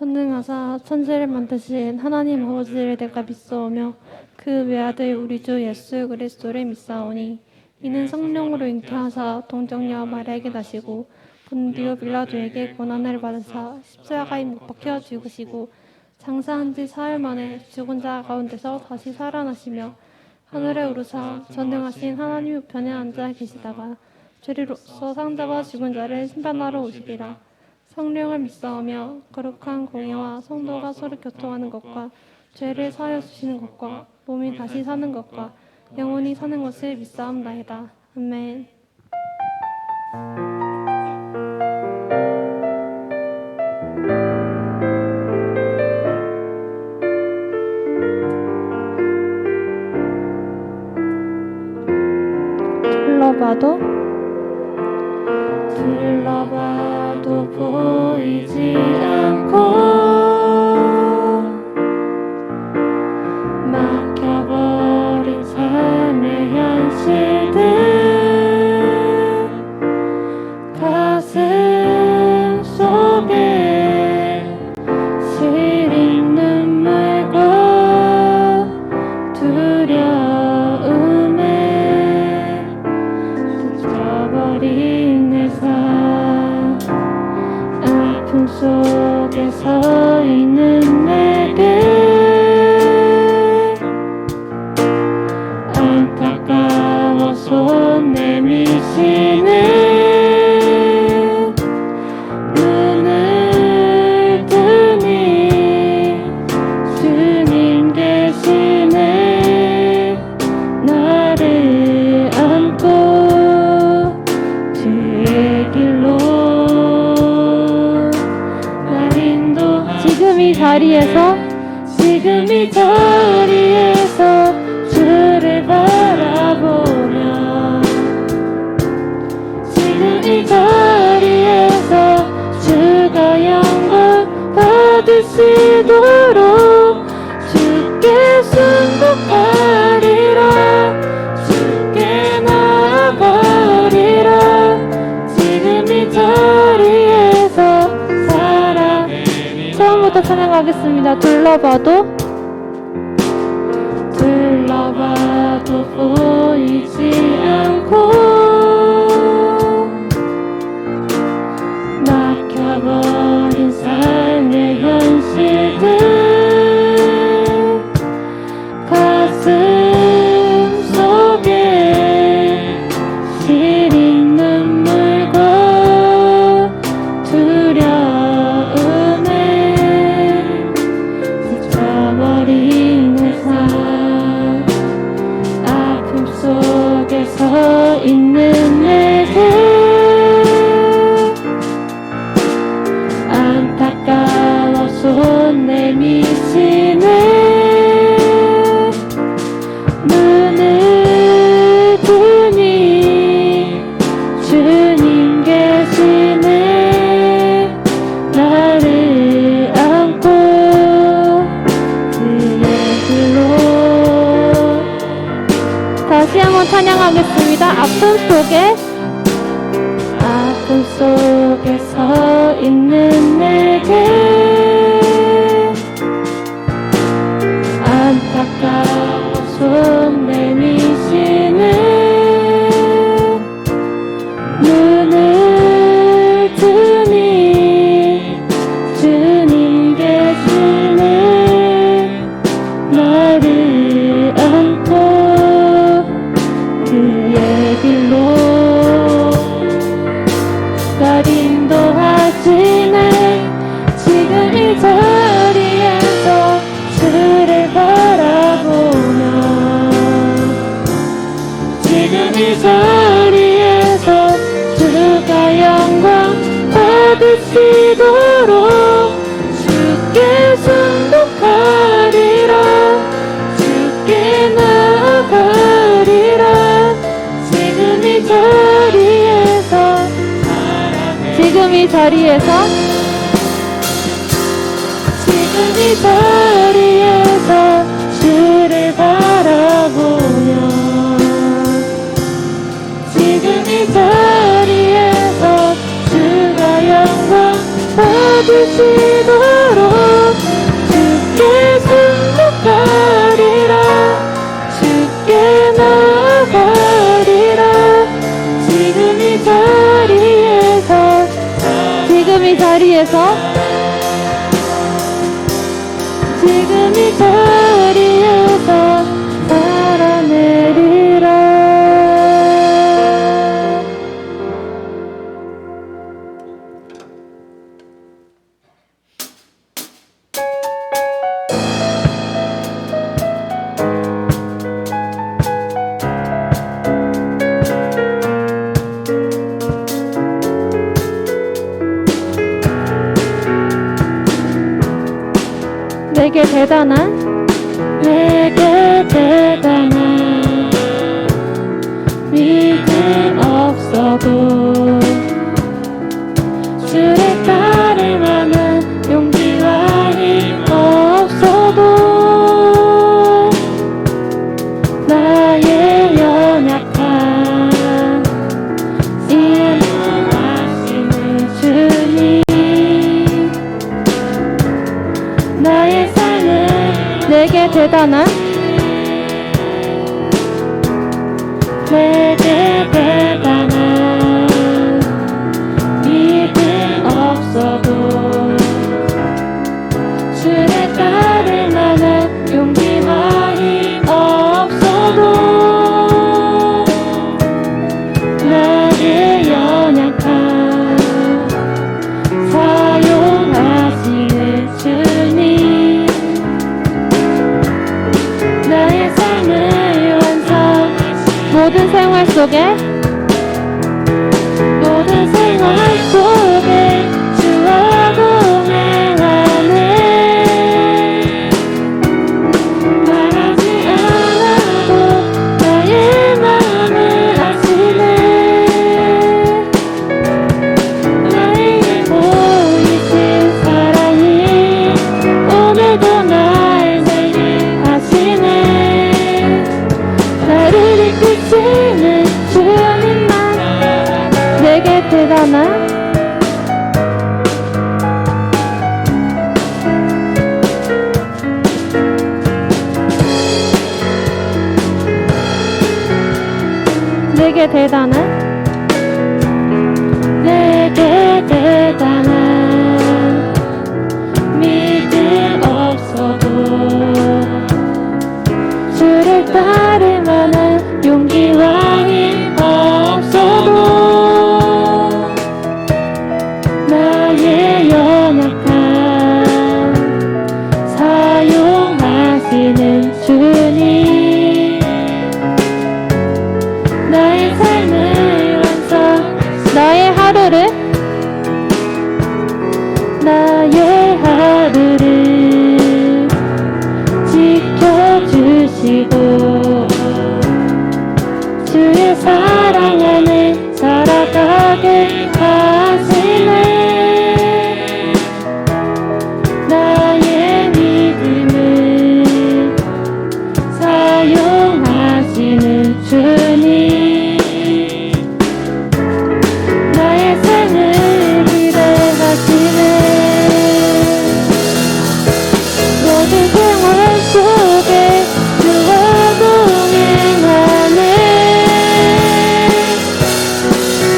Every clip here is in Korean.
전능하사 천지를 만드신 하나님 아버지를 내가 믿사오며 그 외아들 우리 주 예수 그리스도를 믿사오니 이는 성령으로 잉태하사 동정녀 마리아에게 나시고 본디오 빌라도에게 고난을 받으사 십자가에 못 박혀 죽으시고 장사한 지 사흘 만에 죽은 자 가운데서 다시 살아나시며 하늘에 오르사 전능하신 하나님 우편에 앉아 계시다가 죄리로서 상자와 죽은 자를 심판하러 오시리라. 성령을 믿사오며 거룩한 공예와 성도가 서로 교통하는 것과 죄를 사하여 주시는 것과 몸이 다시 사는 것과 영원히 사는 것을 믿사옵나이다. 아멘. 둘러봐도 보이지 않고 막혀버린 삶의 현실들 가슴 속에 시린 눈물과 두려움에 지쳐버린 내 삶 아픔 속에 서 있는 내게 안타까워 손 내미시네. 눈을 뜨니 주님 계시네. 나를 안고 주의 길로 날 인도. 지금 이 자리에서 주를 바라보며 지금 이 자리에서 주가 영광 받으시도록 주께 순복하리라. 주께 나아가리라. 지금 이 자리에서 살아. 처음부터 찬양하겠습니다. 둘러봐도 보이지 않고 막혀버린 삶의 현실들 가슴 속에 시린 눈물과 두려움에 지쳐버린 내 삶 속에 서 있는 내게 안타까워 손 내미시네. 눈을 뜨니 주님 계시네. 나를 안고 그의 길로. 다시 한번 찬양하겠습니다. 아픔 속에 서 있는 내게 안타까워 손 내미시네. 눈을 뜨니 주님 계시네. 나를 안고 그의 길로 날 인도하시네. 지금 이 자리에서 주를 바라보며 지금 이 자리에서 주가 영광 받으시도록 주께 순복하리라. 주께 나아가리라. 지금 이 자리에서 주를 바라보며 지금 이 자리에서 주가 영광 받으시도록 자리에서 지금 이 자리에서 살아내리라. 내게 대단한 믿음 없어도 주를 따를 만한 용기와 힘 없어도 나의 연약한 인하시는 주님 나의 삶을 내게 대단한 믿음 없어도 주를 따를 만한 용기와 힘 없어도 나의 연약한 사용하시는 주님 나의 삶을 완성 모든 생활 속에 주와 동행하네 말하지 않아도 나의 마음을 아시네 나에게 보이신 사랑이 오늘도 날 살게 하시네 나를 이끄시는 주님만 내게 대단한 내게 대단한 믿음 없어도 주를 따를 만한 용기와 힘 없어도 나의 연약한 사용하시는 주님 나의 삶을 완성 나의 하루를 지켜주시고 주의 사랑 안에 살아가게 하시네 나의 믿음을 사용하시는 주님 나의 삶을 기대하시네 모든 생활 속에 주와 동행하네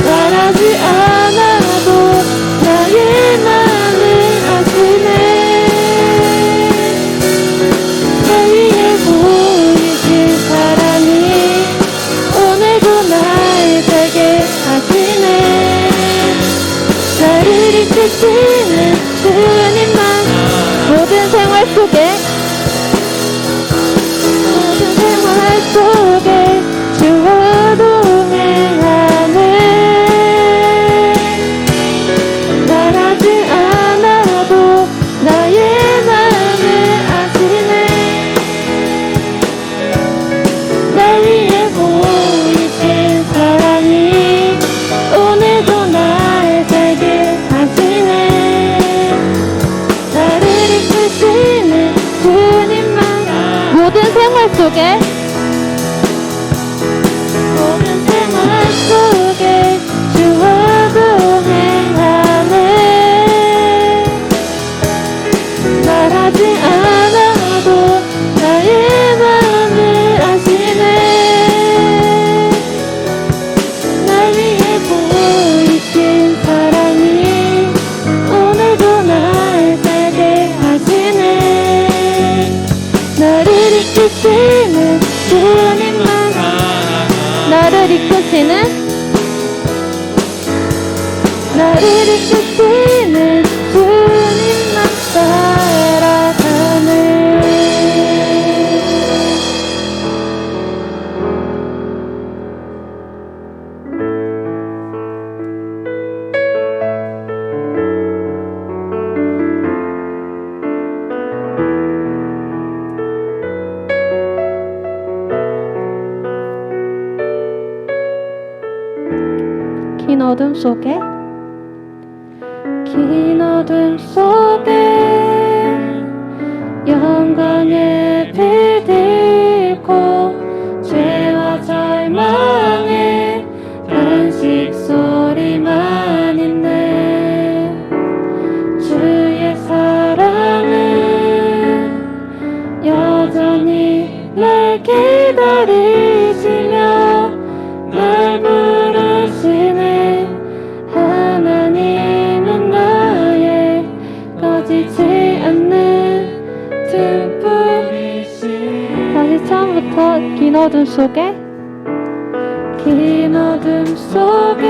말하지 않아도 나의 마음을 아시네 내 위에 보이신 사랑이 오늘도 날 살게 하시네 나를 이끄시는 주님만 모든 생활 속에 주와 동행하네 말하지 않아도 나의 마음을 아시네 날 위해 보이신 사랑이 오늘도 날 살게 하시네 나를 이끄시는 주님만 모든 생활 속에 주와 동행하네 말하지 않아도 나의 마음을 아시네 날 위해 보이신 사랑이 오늘 나를 이끄시는 주님만 따라가네. 긴 어둠 속에 영광의 빛 잃고 죄와 절망의 탄식 소리만 있네. 주의 사랑은 여전히 날 기다리시며 날 부르시네. 하나님은 나의 꺼지지 않는 등불이시. 다시 처음부터. 긴 어둠 속에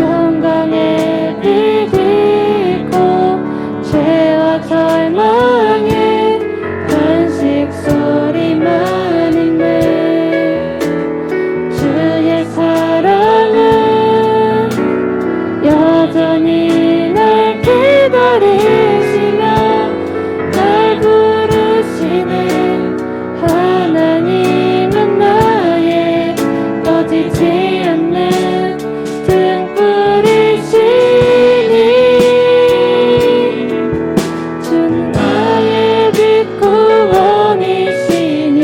영광의 빛 잃고 죄와 절망의 탄식 소리만 있네. 주의 사랑은 여전히 날 기다리시며 날 부르시네. 하나님은 나의 꺼지지 않는 등불이시니. 주는 나의 빛 구원이시니.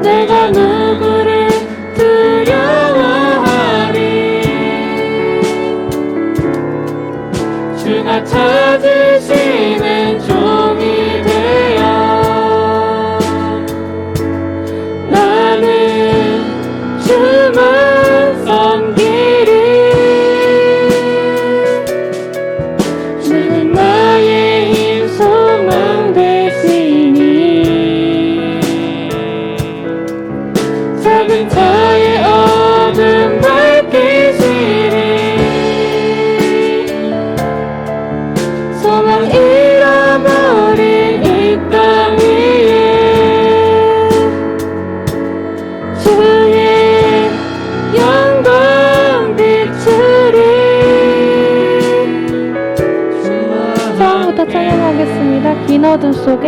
내가 누구를 두려워하리. 주가 찾으시는 종이 되어 나는 주만 섬기리. 주는 나의 힘 소망 되시니. 작은 자의 어둠 밝히시리. 소망 잃어버린 이 땅 위에 주의 영광 비추리. 처음부터 찬양하겠습니다. 긴 어둠 속에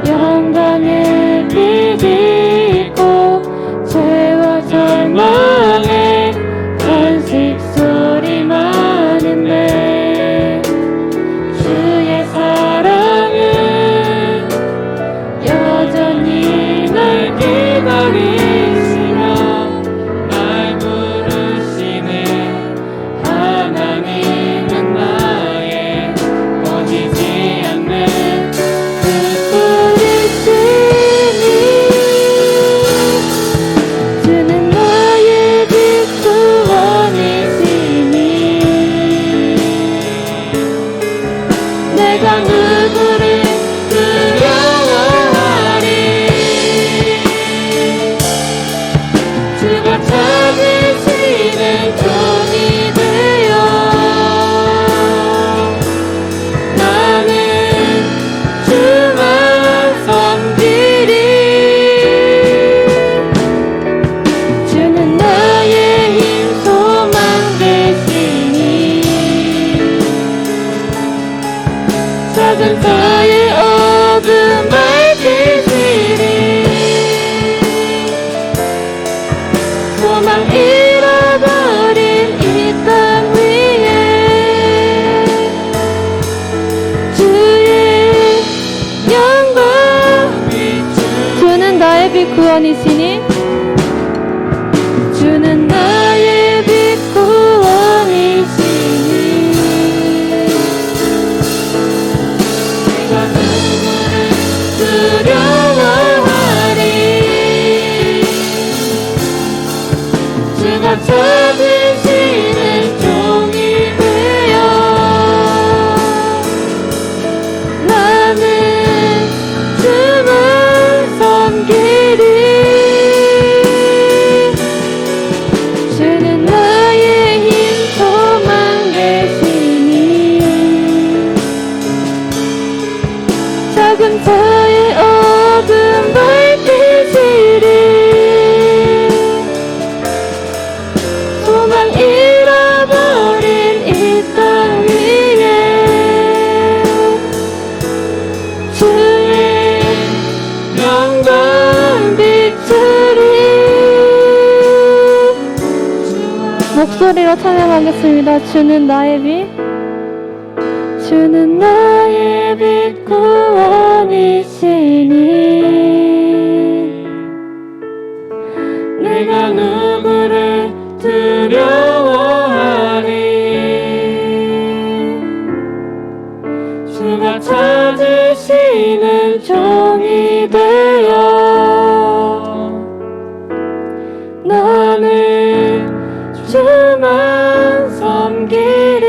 영광의 빛 잃고 죄와 절망의 탄식 소리만 있네. 주의 사랑은 여전히 날 기다리시며 날 부르시네. 하나님은 나의 꺼지지 않는 빛불이시니. 주는 나의 빛 구원이시니. 내가 누구를 두려워하리. 주가 찾으시는 종이 되어 나는 주만 섬기리. 주는 나의 힘 소망 되시니. 작은 자의 어둠 밝히시리. 소망 잃어버린 이 땅 위에 주의 영광 비추리. 주는 나의 빛 구원이시니. 주는 나의 빛 구원이시니. 내가 누구를 두려워하리. 주가 찾으시는 종이 되어 나는 목소리로 찬양하겠습니다. 주는 나의 빛, 주는 나의 빛 구원이시니 내가 누구를 두려워하리. 주가 찾으시는 종이 되어 나는 주만 섬기리.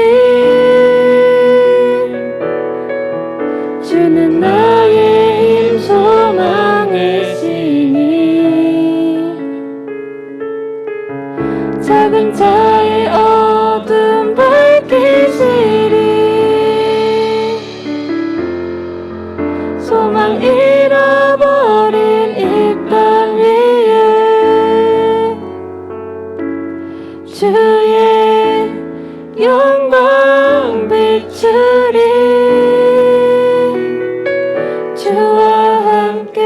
주는 나의 힘 소망이시니 작은 자의 어둠 밝히시리. 소망 잃어버린 이 땅 위에 주의 영광 비추리. 주와 함께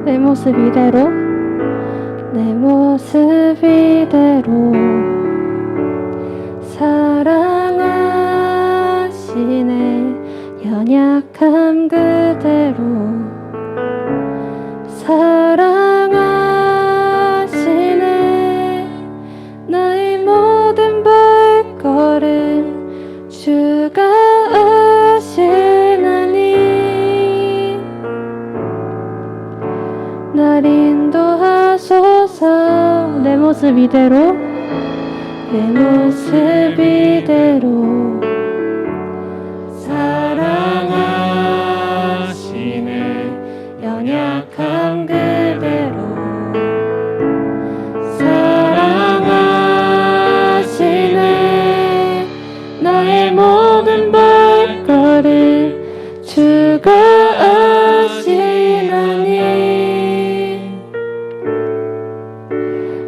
내 모습 이대로, 내 모습 이대로 사랑하시네. 연약함 그대로 사랑하시네. 나의 모든 발걸음 주가 아시나니 날 인도하소서. 내 모습 이대로, 내 모습 이대로 사랑하시네. 연약함 그대로 사랑하시네. 나의 모든 발걸음 주가 아시나니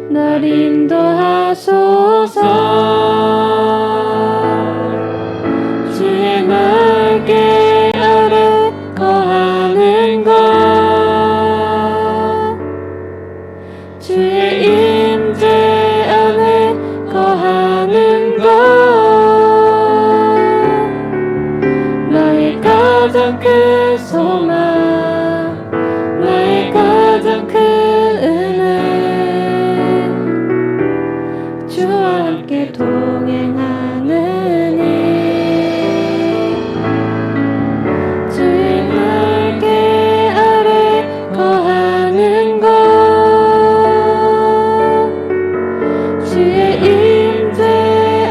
날 인도하소서. 주의 날개 아래 거하는 것, 주의 임재 안에 거하는 것, 나의 가장 큰 소망, 나의 가장 큰 은혜, 주와 함께 동행하느니 주의 날개 아래 거하는 것, 주의 임재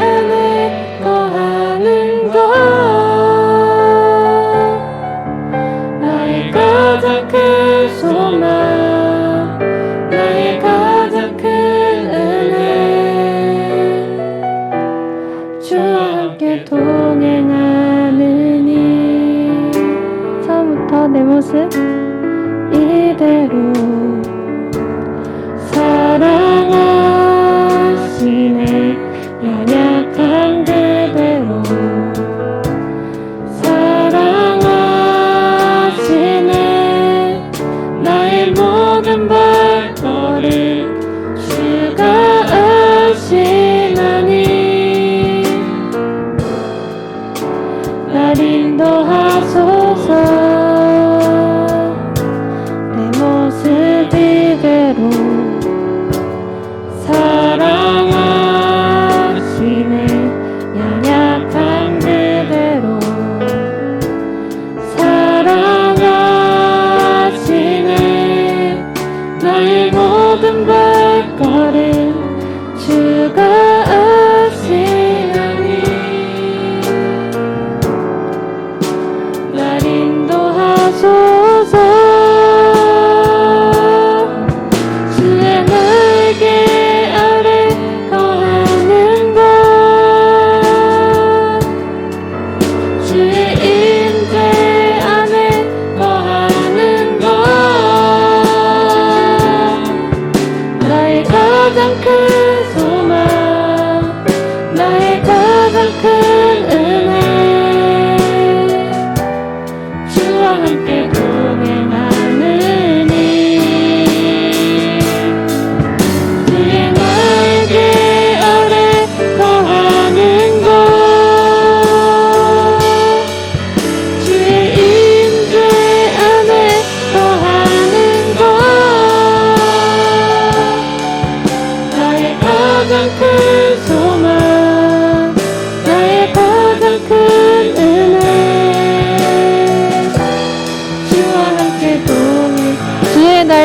안에 거하는 것, 나의 가장 큰 소망, 나의 가장 큰 은혜, 주와 함께 동행하느니. 처음부터 내 모습 이대로 사랑하시네. 연약한 그대로 사랑하시네. 나의 모든 발걸음 주가 아시나니 날 인도하소서. 내 모습 이대로 사랑하시네. 연약한 그대로 사랑하시네. 나의 모든 발걸음 주가 아시나니 날 인도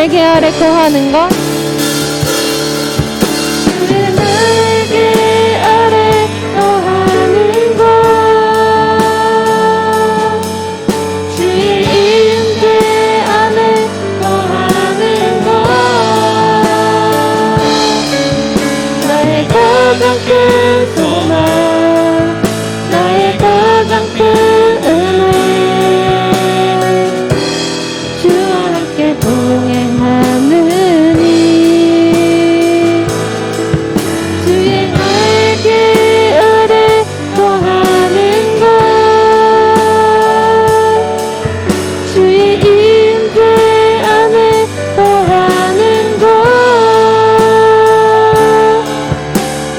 날개 아래 거하는 것 주의 날개 아래 거하는 것 주의 임재 안에 거하는 것 나의 가장 큰 소망 나의 가장 큰 은혜 주와 함께 동행하느니 주의 날개 아래 거하는 것 주의 임재 안에 거하는 것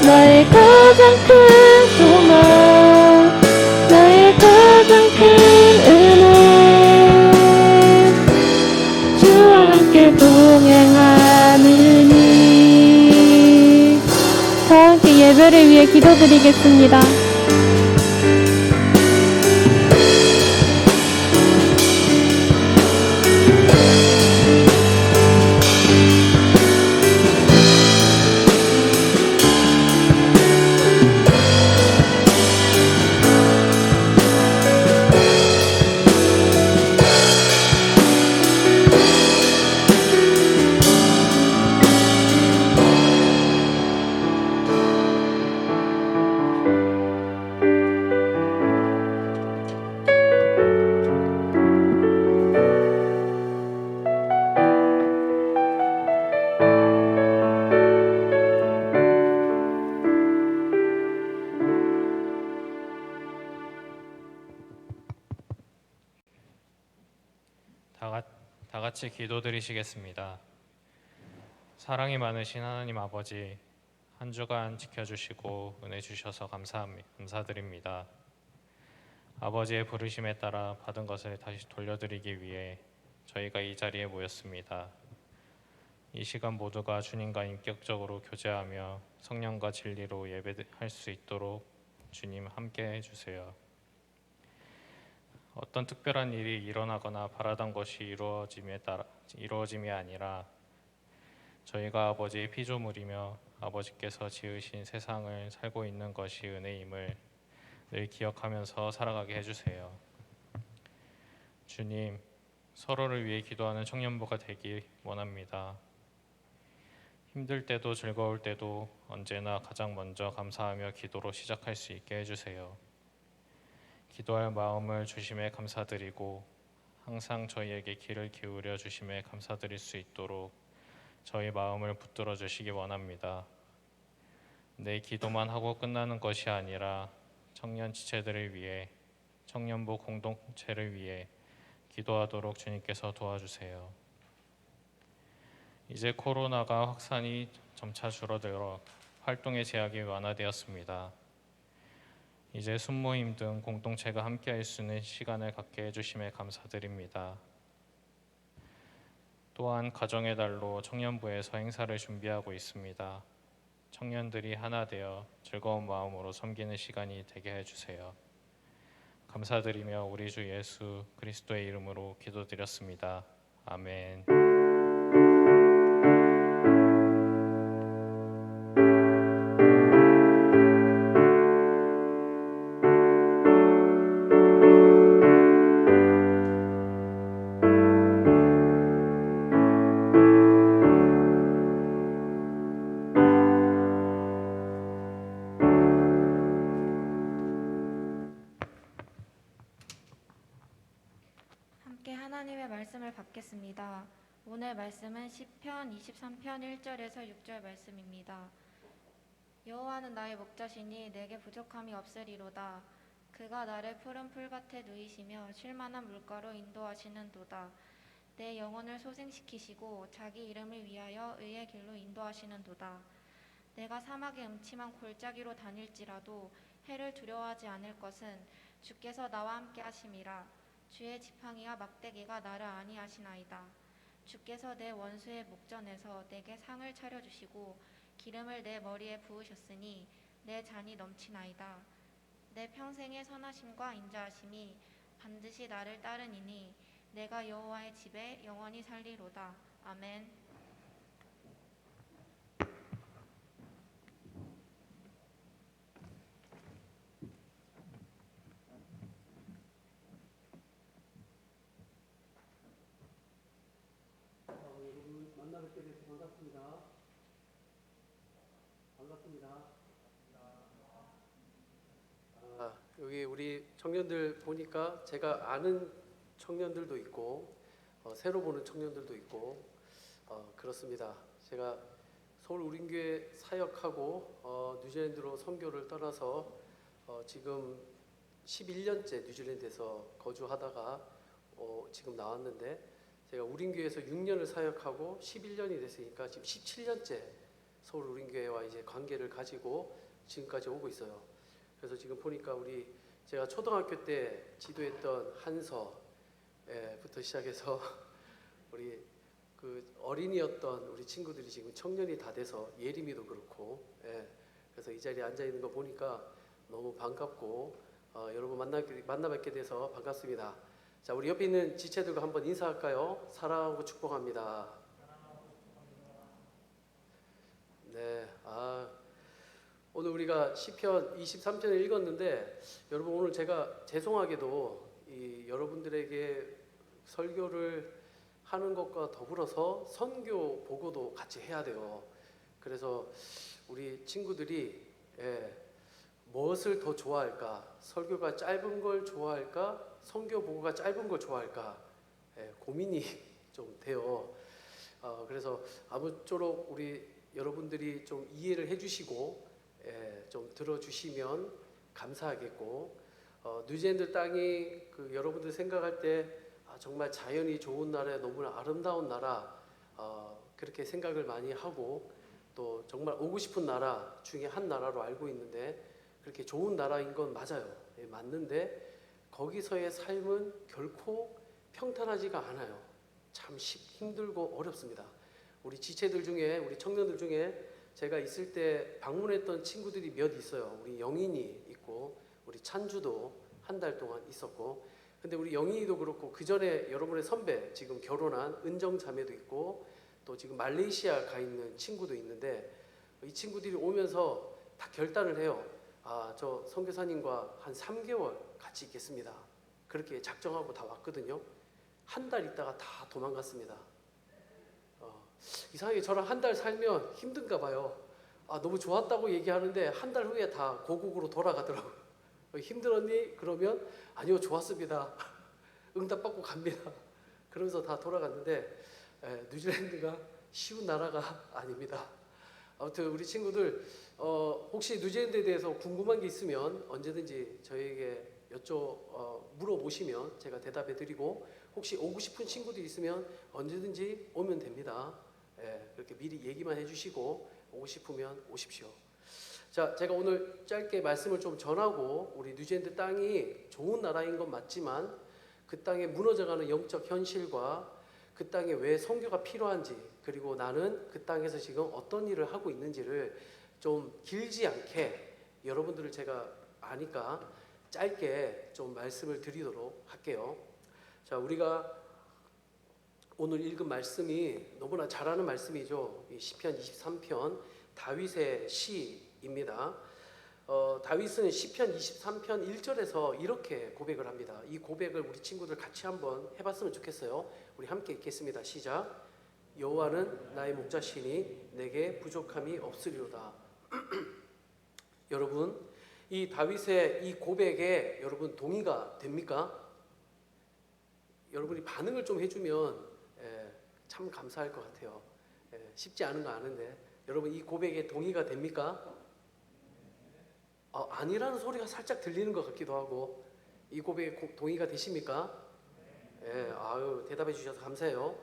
나의 가장 큰 소망 나의 가장 큰 은혜 주와 함께 동행하느니 다 함께 예배를 위해 기도드리겠습니다. 다 같이 기도드리시겠습니다. 사랑이 많으신 하나님 아버지, 한 주간 지켜주시고 은혜 주셔서 감사드립니다. 아버지의 부르심에 따라 받은 것을 다시 돌려드리기 위해 저희가 이 자리에 모였습니다. 이 시간 모두가 주님과 인격적으로 교제하며 성령과 진리로 예배할 수 있도록 주님 함께 해주세요. 어떤 특별한 일이 일어나거나 바라던 것이 이루어짐이 아니라 저희가 아버지의 피조물이며 아버지께서 지으신 세상을 살고 있는 것이 은혜임을 늘 기억하면서 살아가게 해주세요. 주님, 서로를 위해 기도하는 청년부가 되기 원합니다. 힘들 때도 즐거울 때도 언제나 가장 먼저 감사하며 기도로 시작할 수 있게 해주세요. 기도할 마음을 주심에 감사드리고 항상 저희에게 귀를 기울여 주심에 감사드릴 수 있도록 저희 마음을 붙들어 주시기 원합니다. 내 기도만 하고 끝나는 것이 아니라 청년 지체들을 위해 청년부 공동체를 위해 기도하도록 주님께서 도와주세요. 이제 코로나가 확산이 점차 줄어들어 활동의 제약이 완화되었습니다. 이제 순모임 등 공동체가 함께할 수 있는 시간을 갖게 해주심에 감사드립니다. 또한 가정의 달로 청년부에서 행사를 준비하고 있습니다. 청년들이 하나 되어 즐거운 마음으로 섬기는 시간이 되게 해주세요. 감사드리며 우리 주 예수 그리스도의 이름으로 기도드렸습니다. 아멘. 함께 하나님의 말씀을 받겠습니다. 오늘 말씀은 시편 23편 1절에서 6절 말씀입니다. 여호와는 나의 목자시니 내게 부족함이 없으리로다. 그가 나를 푸른 풀밭에 누이시며 쉴만한 물가로 인도하시는도다. 내 영혼을 소생시키시고 자기 이름을 위하여 의의 길로 인도하시는도다. 내가 사막의 음침한 골짜기로 다닐지라도 해를 두려워하지 않을 것은 주께서 나와 함께 하심이라. 주의 지팡이와 막대기가 나를 안위하시나이다. 주께서 내 원수의 목전에서 내게 상을 차려주시고 기름을 내 머리에 부으셨으니 내 잔이 넘치나이다. 내 평생의 선하심과 인자하심이 반드시 나를 따르니니 내가 여호와의 집에 영원히 살리로다. 아멘. 여러분 만나 뵙게 돼서 반갑습니다. 반갑습니다. 여기 우리 청년들 보니까 제가 아는 청년들도 있고 새로 보는 청년들도 있고 그렇습니다. 제가 서울 우린교회 사역하고 뉴질랜드로 선교를 떠나서 지금 11년째 뉴질랜드에서 거주하다가 지금 나왔는데 제가 우린교회에서 6년을 사역하고 11년이 됐으니까 지금 17년째 서울 우린교회와 이제 관계를 가지고 지금까지 오고 있어요. 그래서 지금 보니까 제가 초등학교 때 지도했던 한서부터 시작해서 우리 그 어린이였던 우리 친구들이 지금 청년이 다 돼서 예림이도 그렇고, 그래서 이 자리에 앉아 있는 거 보니까 너무 반갑고 여러분 만나 뵙게 돼서 반갑습니다. 자, 우리 옆에 있는 지체들과 한번 인사할까요? 사랑하고 축복합니다. 네, 오늘 우리가 시편 23편을 읽었는데 여러분 오늘 제가 죄송하게도 여러분들에게 설교를 하는 것과 더불어서 선교 보고도 같이 해야 돼요. 그래서 우리 친구들이 무엇을 더 좋아할까? 설교가 짧은 걸 좋아할까? 선교 보고가 짧은 걸 좋아할까? 고민이 좀 돼요. 그래서 아무쪼록 우리 여러분들이 좀 이해를 해주시고 좀 들어주시면 감사하겠고, 뉴질랜드 땅이 여러분들 생각할 때 정말 자연이 좋은 나라에 너무나 아름다운 나라, 그렇게 생각을 많이 하고 또 정말 오고 싶은 나라 중에 한 나라로 알고 있는데 그렇게 좋은 나라인 건 맞아요. 맞는데 거기서의 삶은 결코 평탄하지가 않아요. 참 힘들고 어렵습니다. 우리 지체들 중에, 우리 청년들 중에 제가 있을 때 방문했던 친구들이 몇 있어요. 우리 영인이 있고 우리 찬주도 한 달 동안 있었고, 근데 우리 영인이도 그렇고 그 전에 여러분의 선배 지금 결혼한 은정 자매도 있고 또 지금 말레이시아 가 있는 친구도 있는데 이 친구들이 오면서 다 결단을 해요. 저 선교사님과 한 3개월 같이 있겠습니다. 그렇게 작정하고 다 왔거든요. 한 달 있다가 다 도망갔습니다. 이상하게 저랑 한 달 살면 힘든가 봐요. 너무 좋았다고 얘기하는데 한 달 후에 다 고국으로 돌아가더라고요. 힘들었니? 그러면 아니요, 좋았습니다. 응답받고 갑니다. 그러면서 다 돌아갔는데 뉴질랜드가 쉬운 나라가 아닙니다. 아무튼 우리 친구들 혹시 뉴질랜드에 대해서 궁금한 게 있으면 언제든지 저에게 물어보시면 제가 대답해드리고, 혹시 오고 싶은 친구들이 있으면 언제든지 오면 됩니다. 그렇게 미리 얘기만 해주시고 오고 싶으면 오십시오. 자, 제가 오늘 짧게 말씀을 좀 전하고, 우리 뉴질랜드 땅이 좋은 나라인 건 맞지만 그 땅에 무너져가는 영적 현실과 그 땅에 왜 선교가 필요한지, 그리고 나는 그 땅에서 지금 어떤 일을 하고 있는지를 좀 길지 않게 여러분들을 제가 아니까 짧게 좀 말씀을 드리도록 할게요. 자, 우리가 오늘 읽은 말씀이 너무나 잘 아는 말씀이죠. 이 시편 23편 다윗의 시입니다. 다윗은 시편 23편 1절에서 이렇게 고백을 합니다. 이 고백을 우리 친구들 같이 한번 해봤으면 좋겠어요. 우리 함께 읽겠습니다. 시작. 여호와는 나의 목자시니 내게 부족함이 없으리로다. 여러분, 이 다윗의 이 고백에 여러분 동의가 됩니까? 여러분이 반응을 좀 해주면 참 감사할 것 같아요. 쉽지 않은 거 아는데 여러분 이 고백에 동의가 됩니까? 아니라는 소리가 살짝 들리는 것 같기도 하고, 이 고백에 동의가 되십니까? 대답해 주셔서 감사해요.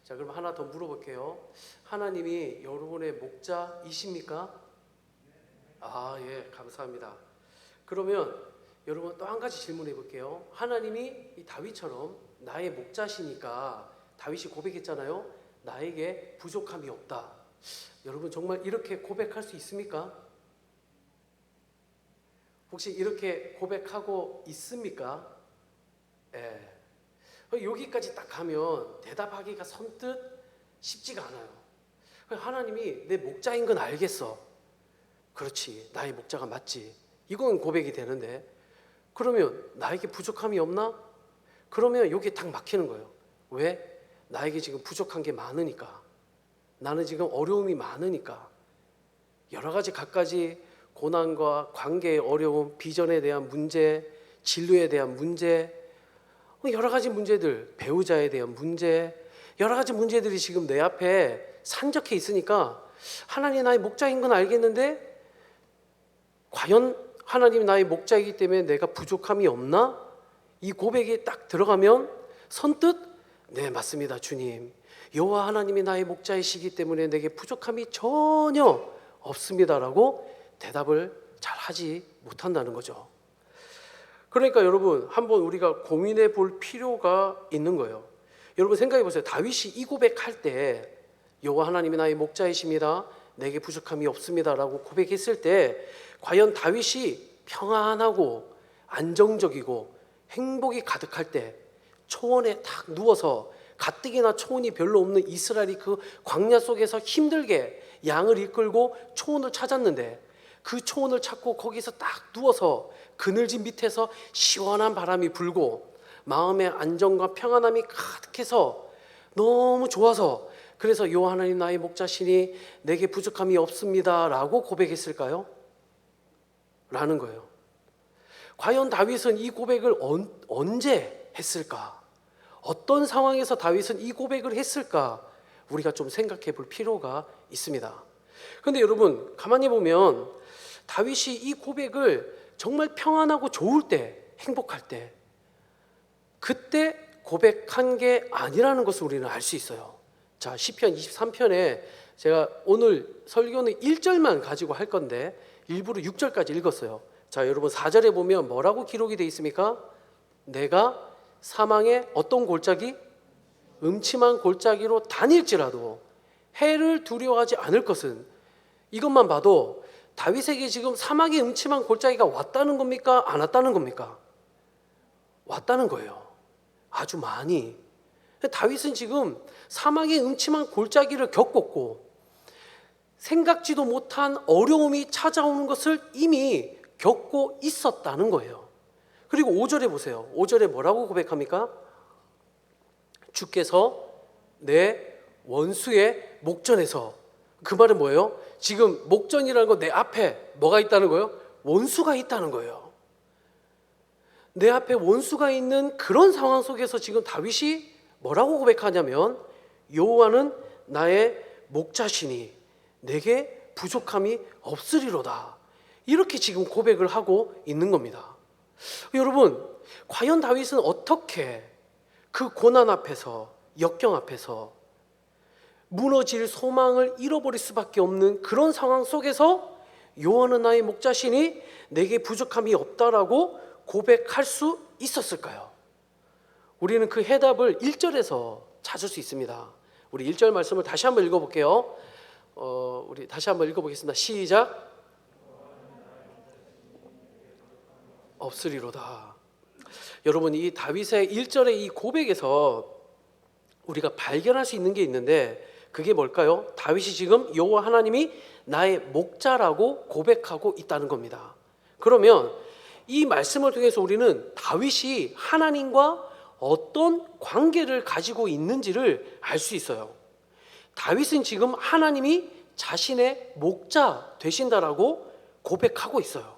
자, 그럼 하나 더 물어볼게요. 하나님이 여러분의 목자이십니까? 예, 감사합니다. 그러면 여러분 또 한 가지 질문해 볼게요. 하나님이 이 다윗처럼 나의 목자시니까, 다윗이 고백했잖아요. 나에게 부족함이 없다. 여러분 정말 이렇게 고백할 수 있습니까? 혹시 이렇게 고백하고 있습니까? 여기까지 딱 가면 대답하기가 선뜻 쉽지가 않아요. 하나님이 내 목자인 건 알겠어. 그렇지, 나의 목자가 맞지. 이건 고백이 되는데, 그러면 나에게 부족함이 없나? 그러면 여기에 딱 막히는 거예요. 왜? 나에게 지금 부족한 게 많으니까. 나는 지금 어려움이 많으니까. 여러 가지 갖가지 고난과 관계의 어려움, 비전에 대한 문제, 진로에 대한 문제, 여러 가지 문제들, 배우자에 대한 문제, 여러 가지 문제들이 지금 내 앞에 산적해 있으니까 하나님이 나의 목자인 건 알겠는데 과연 하나님이 나의 목자이기 때문에 내가 부족함이 없나? 이 고백이 딱 들어가면 선뜻 네, 맞습니다, 주님. 여호와 하나님이 나의 목자이시기 때문에 내게 부족함이 전혀 없습니다라고 대답을 잘 하지 못한다는 거죠. 그러니까 여러분, 한번 우리가 고민해 볼 필요가 있는 거예요. 여러분 생각해 보세요. 다윗이 이 고백할 때 여호와 하나님이 나의 목자이십니다, 내게 부족함이 없습니다라고 고백했을 때 과연 다윗이 평안하고 안정적이고 행복이 가득할 때 초원에 딱 누워서 가뜩이나 초원이 별로 없는 이스라엘이 그 광야 속에서 힘들게 양을 이끌고 초원을 찾았는데 그 초원을 찾고 거기서 딱 누워서 그늘진 밑에서 시원한 바람이 불고 마음의 안정과 평안함이 가득해서 너무 좋아서 그래서 여호와 하나님 나의 목자시니 내게 부족함이 없습니다라고 고백했을까요? 라는 거예요. 과연 다윗은 이 고백을 언제 했을까? 어떤 상황에서 다윗은 이 고백을 했을까? 우리가 좀 생각해 볼 필요가 있습니다. 그런데 여러분 가만히 보면 다윗이 이 고백을 정말 평안하고 좋을 때, 행복할 때, 그때 고백한 게 아니라는 것을 우리는 알 수 있어요. 자, 시편 23편에 제가 오늘 설교는 1절만 가지고 할 건데 일부러 6절까지 읽었어요. 자, 여러분 4절에 보면 뭐라고 기록이 되어 있습니까? 내가 사망의 어떤 골짜기? 음침한 골짜기로 다닐지라도 해를 두려워하지 않을 것은, 이것만 봐도 다윗에게 지금 사막의 음침한 골짜기가 왔다는 겁니까? 안 왔다는 겁니까? 왔다는 거예요. 아주 많이. 다윗은 지금 사막의 음침한 골짜기를 겪었고 생각지도 못한 어려움이 찾아오는 것을 이미 겪고 있었다는 거예요. 그리고 5절에 보세요. 5절에 뭐라고 고백합니까? 주께서 내 원수의 목전에서, 그 말은 뭐예요? 지금 목전이라는 거 내 앞에 뭐가 있다는 거예요? 원수가 있다는 거예요. 내 앞에 원수가 있는 그런 상황 속에서 지금 다윗이 뭐라고 고백하냐면 여호와는 나의 목자시니 내게 부족함이 없으리로다. 이렇게 지금 고백을 하고 있는 겁니다. 여러분, 과연 다윗은 어떻게 그 고난 앞에서, 역경 앞에서 무너질 소망을 잃어버릴 수밖에 없는 그런 상황 속에서 여호와는 나의 목자시니 내게 부족함이 없다라고 고백할 수 있었을까요? 우리는 그 해답을 1절에서 찾을 수 있습니다. 우리 1절 말씀을 다시 한번 읽어볼게요. 우리 다시 한번 읽어보겠습니다. 시작. 없으리로다. 여러분, 이 다윗의 1절의 이 고백에서 우리가 발견할 수 있는 게 있는데 그게 뭘까요? 다윗이 지금 여호와 하나님이 나의 목자라고 고백하고 있다는 겁니다. 그러면 이 말씀을 통해서 우리는 다윗이 하나님과 어떤 관계를 가지고 있는지를 알 수 있어요. 다윗은 지금 하나님이 자신의 목자 되신다라고 고백하고 있어요.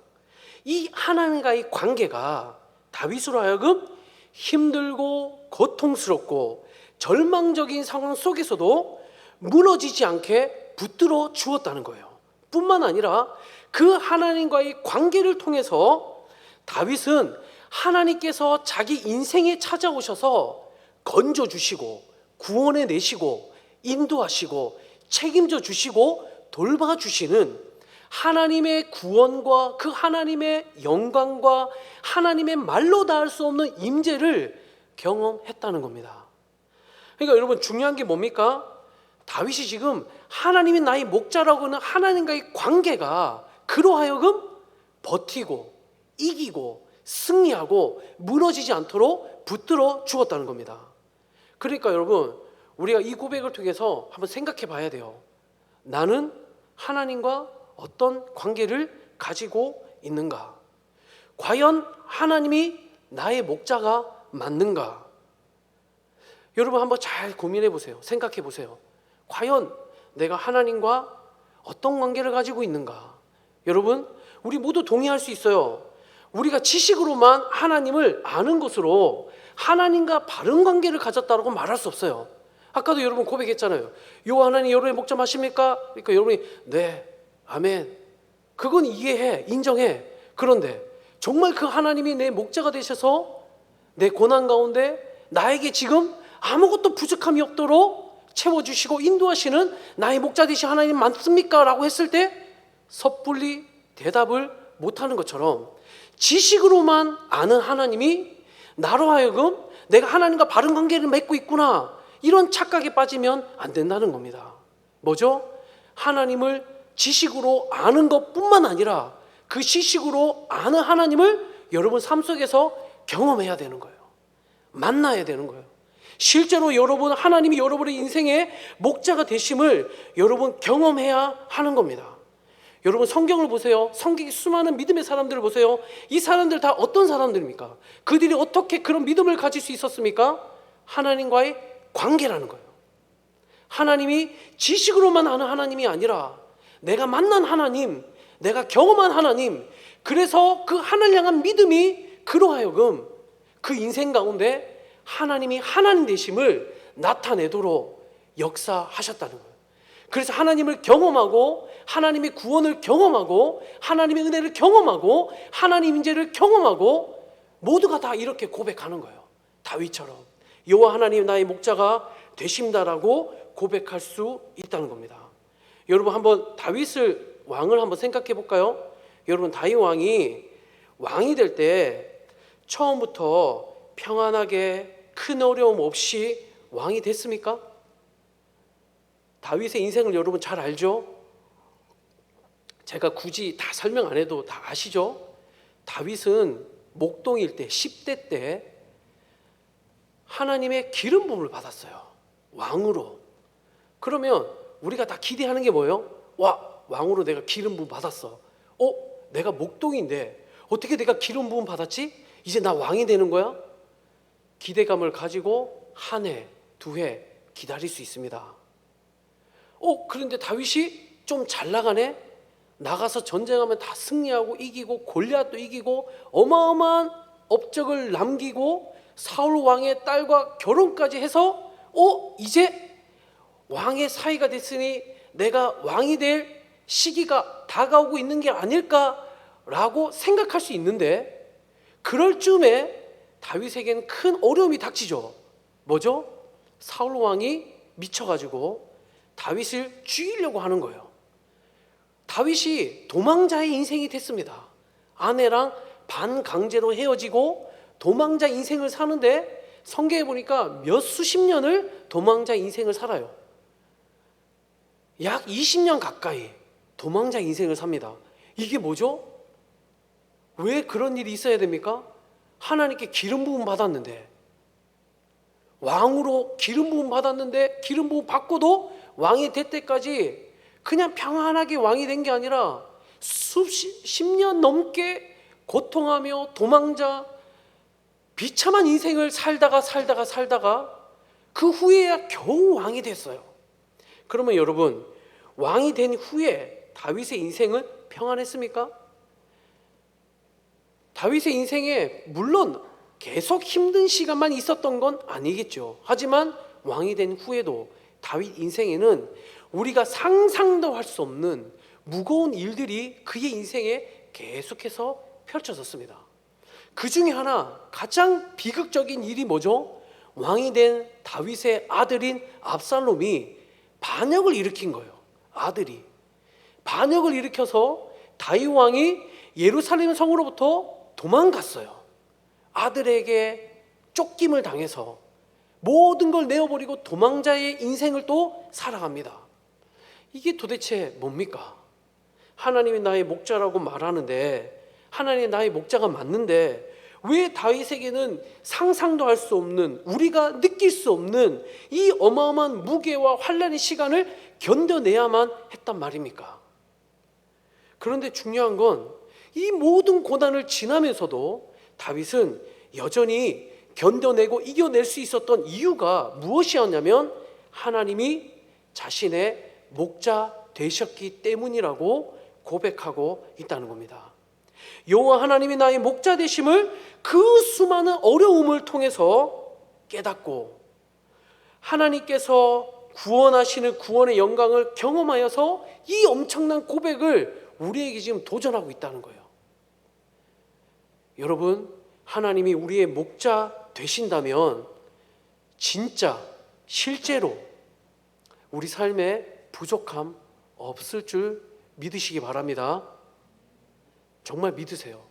이 하나님과의 관계가 다윗으로 하여금 힘들고 고통스럽고 절망적인 상황 속에서도 무너지지 않게 붙들어 주었다는 거예요. 뿐만 아니라 그 하나님과의 관계를 통해서 다윗은 하나님께서 자기 인생에 찾아오셔서 건져주시고 구원해 내시고 인도하시고 책임져 주시고 돌봐주시는 하나님의 구원과 그 하나님의 영광과 하나님의 말로 다 할 수 없는 임재를 경험했다는 겁니다. 그러니까 여러분 중요한 게 뭡니까? 다윗이 지금 하나님이 나의 목자라고 하는 하나님과의 관계가 그로 하여금 버티고 이기고 승리하고 무너지지 않도록 붙들어 주었다는 겁니다. 그러니까 여러분, 우리가 이 고백을 통해서 한번 생각해 봐야 돼요. 나는 하나님과 어떤 관계를 가지고 있는가? 과연 하나님이 나의 목자가 맞는가? 여러분 한번 잘 고민해 보세요. 생각해 보세요. 과연 내가 하나님과 어떤 관계를 가지고 있는가? 여러분, 우리 모두 동의할 수 있어요. 우리가 지식으로만 하나님을 아는 것으로 하나님과 바른 관계를 가졌다고 말할 수 없어요. 아까도 여러분 고백했잖아요. 여호와 하나님 여러분의 목자 맞습니까? 그러니까 여러분이 네, 아멘. 그건 이해해, 인정해. 그런데 정말 그 하나님이 내 목자가 되셔서 내 고난 가운데 나에게 지금 아무것도 부족함이 없도록 채워주시고 인도하시는 나의 목자 되신 하나님 맞습니까? 라고 했을 때 섣불리 대답을 못하는 것처럼 지식으로만 아는 하나님이 나로 하여금 내가 하나님과 바른 관계를 맺고 있구나, 이런 착각에 빠지면 안 된다는 겁니다. 뭐죠? 하나님을 지식으로 아는 것뿐만 아니라 그 지식으로 아는 하나님을 여러분 삶 속에서 경험해야 되는 거예요. 만나야 되는 거예요. 실제로 여러분 하나님이 여러분의 인생의 목자가 되심을 여러분 경험해야 하는 겁니다. 여러분 성경을 보세요. 성경의 수많은 믿음의 사람들을 보세요. 이 사람들 다 어떤 사람들입니까? 그들이 어떻게 그런 믿음을 가질 수 있었습니까? 하나님과의 관계라는 거예요. 하나님이 지식으로만 아는 하나님이 아니라 내가 만난 하나님, 내가 경험한 하나님, 그래서 그 하나님을 향한 믿음이 그로 하여금 그 인생 가운데 하나님이 하나님 되심을 나타내도록 역사하셨다는 거예요. 그래서 하나님을 경험하고 하나님의 구원을 경험하고 하나님의 은혜를 경험하고 하나님 인재를 경험하고 모두가 다 이렇게 고백하는 거예요. 다윗처럼 여호와 하나님 나의 목자가 되심다라고 고백할 수 있다는 겁니다. 여러분 한번 다윗을 왕을 한번 생각해 볼까요? 여러분 다윗 왕이 될 때 처음부터 평안하게 큰 어려움 없이 왕이 됐습니까? 다윗의 인생을 여러분 잘 알죠? 제가 굳이 다 설명 안 해도 다 아시죠? 다윗은 목동일 때 10대 때 하나님의 기름 부음을 받았어요. 왕으로. 그러면 우리가 다 기대하는 게 뭐예요? 와, 왕으로 내가 기름 부음 받았어. 내가 목동인데 어떻게 내가 기름 부음 받았지? 이제 나 왕이 되는 거야? 기대감을 가지고 한 해, 두 해 기다릴 수 있습니다. 그런데 다윗이 좀 잘 나가네? 나가서 전쟁하면 다 승리하고 이기고 골리앗도 이기고 어마어마한 업적을 남기고 사울 왕의 딸과 결혼까지 해서 이제 왕의 사위가 됐으니 내가 왕이 될 시기가 다가오고 있는 게 아닐까라고 생각할 수 있는데 그럴 즈음에 다윗에게는 큰 어려움이 닥치죠. 뭐죠? 사울 왕이 미쳐가지고 다윗을 죽이려고 하는 거예요. 다윗이 도망자의 인생이 됐습니다. 아내랑 반강제로 헤어지고 도망자 인생을 사는데 성경에 보니까 몇 수십 년을 도망자 인생을 살아요. 약 20년 가까이 도망자 인생을 삽니다. 이게 뭐죠? 왜 그런 일이 있어야 됩니까? 하나님께 기름 부음 받았는데, 왕으로 기름 부음 받았는데 기름 부음 받고도 왕이 될 때까지 그냥 평안하게 왕이 된 게 아니라 수십 년 넘게 고통하며 도망자 비참한 인생을 살다가 그 후에야 겨우 왕이 됐어요. 그러면 여러분, 왕이 된 후에 다윗의 인생은 평안했습니까? 다윗의 인생에 물론 계속 힘든 시간만 있었던 건 아니겠죠. 하지만 왕이 된 후에도 다윗 인생에는 우리가 상상도 할 수 없는 무거운 일들이 그의 인생에 계속해서 펼쳐졌습니다. 그 중에 하나 가장 비극적인 일이 뭐죠? 왕이 된 다윗의 아들인 압살롬이 반역을 일으킨 거예요. 아들이 반역을 일으켜서 다윗 왕이 예루살렘 성으로부터 도망갔어요. 아들에게 쫓김을 당해서 모든 걸 내어버리고 도망자의 인생을 또 살아갑니다. 이게 도대체 뭡니까? 하나님이 나의 목자라고 말하는데, 하나님이 나의 목자가 맞는데 왜 다윗에게는 상상도 할 수 없는, 우리가 느낄 수 없는 이 어마어마한 무게와 환난의 시간을 견뎌내야만 했단 말입니까? 그런데 중요한 건 이 모든 고난을 지나면서도 다윗은 여전히 견뎌내고 이겨낼 수 있었던 이유가 무엇이었냐면 하나님이 자신의 목자 되셨기 때문이라고 고백하고 있다는 겁니다. 여호와 하나님이 나의 목자 되심을 그 수많은 어려움을 통해서 깨닫고 하나님께서 구원하시는 구원의 영광을 경험하여서 이 엄청난 고백을 우리에게 지금 도전하고 있다는 거예요. 여러분, 하나님이 우리의 목자 되신다면 진짜 실제로 우리 삶에 부족함 없을 줄 믿으시기 바랍니다. 정말 믿으세요.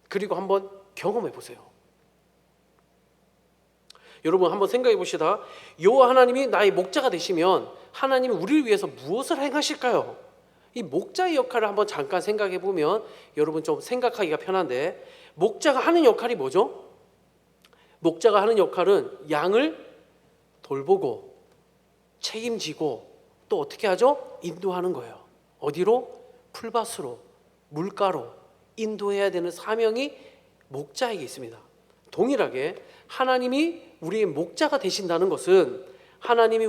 그리고 한번 경험해 보세요. 여러분 한번 생각해 봅시다. 여호와 하나님이 나의 목자가 되시면 하나님이 우리를 위해서 무엇을 행하실까요? 이 목자의 역할을 한번 잠깐 생각해 보면 여러분 좀 생각하기가 편한데, 목자가 하는 역할이 뭐죠? 목자가 하는 역할은 양을 돌보고 책임지고 또 어떻게 하죠? 인도하는 거예요. 어디로? 풀밭으로, 물가로 인도해야 되는 사명이 목자에게 있습니다. 동일하게 하나님이 우리의 목자가 되신다는 것은 하나님이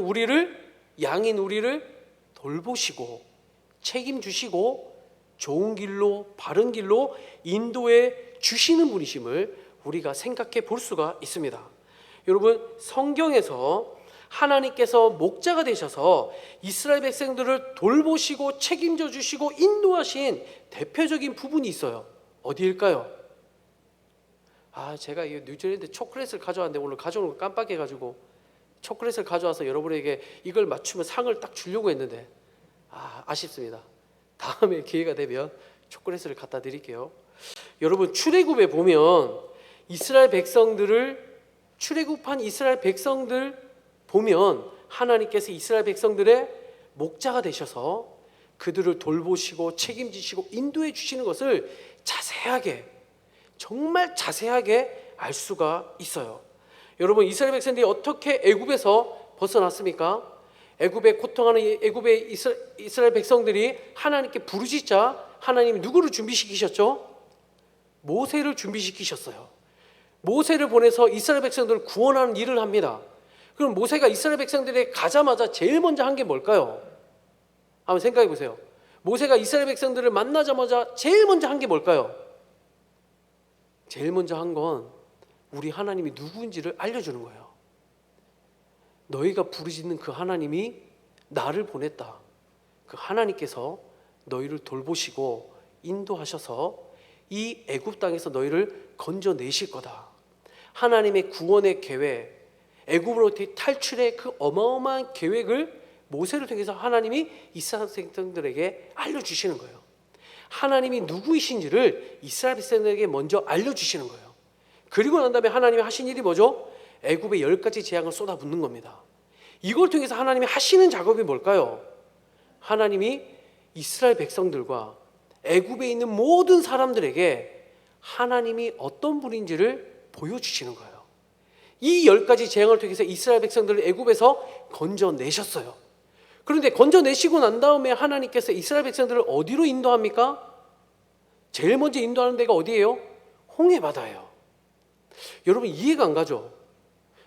양인 우리를 돌보시고 책임주시고 좋은 길로, 바른 길로 인도해 주시는 분이심을 우리가 생각해 볼 수가 있습니다. 여러분, 성경에서 하나님께서 목자가 되셔서 이스라엘 백성들을 돌보시고 책임져 주시고 인도하신 대표적인 부분이 있어요. 어디일까요? 제가 이 뉴질랜드 초콜릿을 가져왔는데 오늘 가져오는 거 깜빡해가지고 초콜릿을 가져와서 여러분에게 이걸 맞추면 상을 딱 주려고 했는데 아쉽습니다. 다음에 기회가 되면 초콜릿을 갖다 드릴게요. 여러분, 출애굽에 보면 출애굽한 이스라엘 백성들 보면 하나님께서 이스라엘 백성들의 목자가 되셔서 그들을 돌보시고 책임지시고 인도해 주시는 것을 자세하게, 정말 자세하게 알 수가 있어요. 여러분, 이스라엘 백성들이 어떻게 애굽에서 벗어났습니까? 애굽에 고통하는 애굽의 이스라엘 백성들이 하나님께 부르짖자 하나님이 누구를 준비시키셨죠? 모세를 준비시키셨어요. 모세를 보내서 이스라엘 백성들을 구원하는 일을 합니다. 그럼 모세가 이스라엘 백성들에게 가자마자 제일 먼저 한 게 뭘까요? 한번 생각해 보세요. 모세가 이스라엘 백성들을 만나자마자 제일 먼저 한 게 뭘까요? 제일 먼저 한 건 우리 하나님이 누구인지를 알려주는 거예요. 너희가 부르짖는 그 하나님이 나를 보냈다. 그 하나님께서 너희를 돌보시고 인도하셔서 이 애굽 땅에서 너희를 건져내실 거다. 하나님의 구원의 계획, 애굽으로부터 탈출의 그 어마어마한 계획을 모세를 통해서 하나님이 이스라엘 백성들에게 알려주시는 거예요. 하나님이 누구이신지를 이스라엘 백성들에게 먼저 알려주시는 거예요. 그리고 난 다음에 하나님이 하신 일이 뭐죠? 애굽에 10가지 재앙을 쏟아붓는 겁니다. 이걸 통해서 하나님이 하시는 작업이 뭘까요? 하나님이 이스라엘 백성들과 애굽에 있는 모든 사람들에게 하나님이 어떤 분인지를 보여주시는 거예요. 이 10가지 재앙을 통해서 이스라엘 백성들을 애굽에서 건져내셨어요. 그런데 건져내시고 난 다음에 하나님께서 이스라엘 백성들을 어디로 인도합니까? 제일 먼저 인도하는 데가 어디예요? 홍해바다예요. 여러분, 이해가 안 가죠?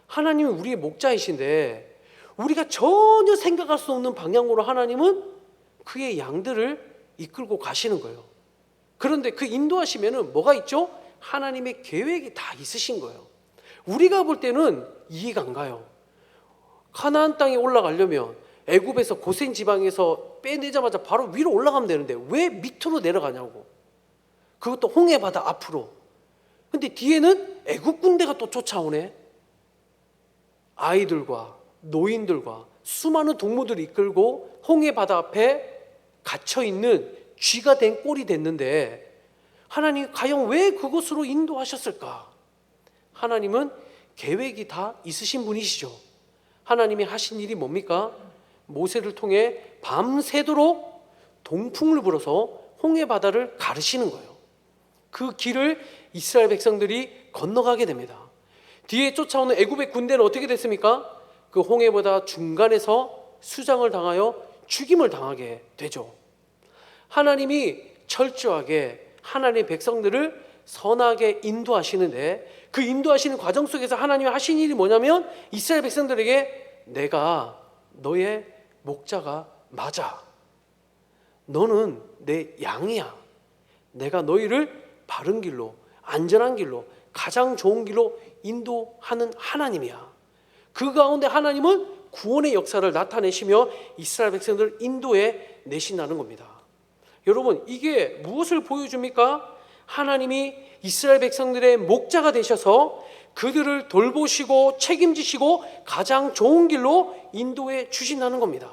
하나님은 우리의 목자이신데 우리가 전혀 생각할 수 없는 방향으로 하나님은 그의 양들을 이끌고 가시는 거예요. 그런데 그 인도하시면은 뭐가 있죠? 하나님의 계획이 다 있으신 거예요. 우리가 볼 때는 이해가 안 가요. 가나안 땅에 올라가려면 애굽에서 고센 지방에서 빼내자마자 바로 위로 올라가면 되는데 왜 밑으로 내려가냐고. 그것도 홍해바다 앞으로. 근데 뒤에는 애굽 군대가 또 쫓아오네. 아이들과 노인들과 수많은 동무들을 이끌고 홍해바다 앞에 갇혀있는 쥐가 된 꼴이 됐는데 하나님 과연 왜 그곳으로 인도하셨을까? 하나님은 계획이 다 있으신 분이시죠. 하나님이 하신 일이 뭡니까? 모세를 통해 밤새도록 동풍을 불어서 홍해바다를 가르시는 거예요. 그 길을 이스라엘 백성들이 건너가게 됩니다. 뒤에 쫓아오는 애굽의 군대는 어떻게 됐습니까? 그 홍해보다 중간에서 수장을 당하여 죽임을 당하게 되죠. 하나님이 철저하게 하나님의 백성들을 선하게 인도하시는데, 그 인도하시는 과정 속에서 하나님이 하신 일이 뭐냐면 이스라엘 백성들에게 내가 너의 목자가 맞아. 너는 내 양이야. 내가 너희를 바른 길로, 안전한 길로, 가장 좋은 길로 인도하는 하나님이야. 그 가운데 하나님은 구원의 역사를 나타내시며 이스라엘 백성들을 인도해 내신다는 겁니다. 여러분, 이게 무엇을 보여줍니까? 하나님이 이스라엘 백성들의 목자가 되셔서 그들을 돌보시고 책임지시고 가장 좋은 길로 인도해 주신다는 겁니다.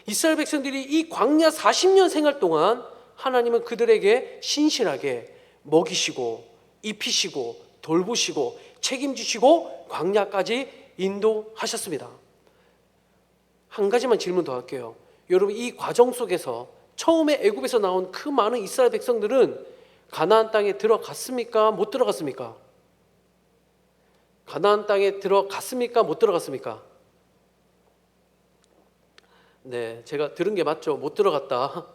이스라엘 백성들이 이 광야 40년 생활 동안 하나님은 그들에게 신실하게 먹이시고 입히시고 돌보시고 책임지시고 광야까지 인도하셨습니다. 한 가지만 질문 더 할게요. 여러분, 이 과정 속에서 처음에 애굽에서 나온 그 많은 이스라엘 백성들은 가나안 땅에 들어갔습니까? 못 들어갔습니까? 가나안 땅에 들어갔습니까? 못 들어갔습니까? 네, 제가 들은 게 맞죠? 못 들어갔다.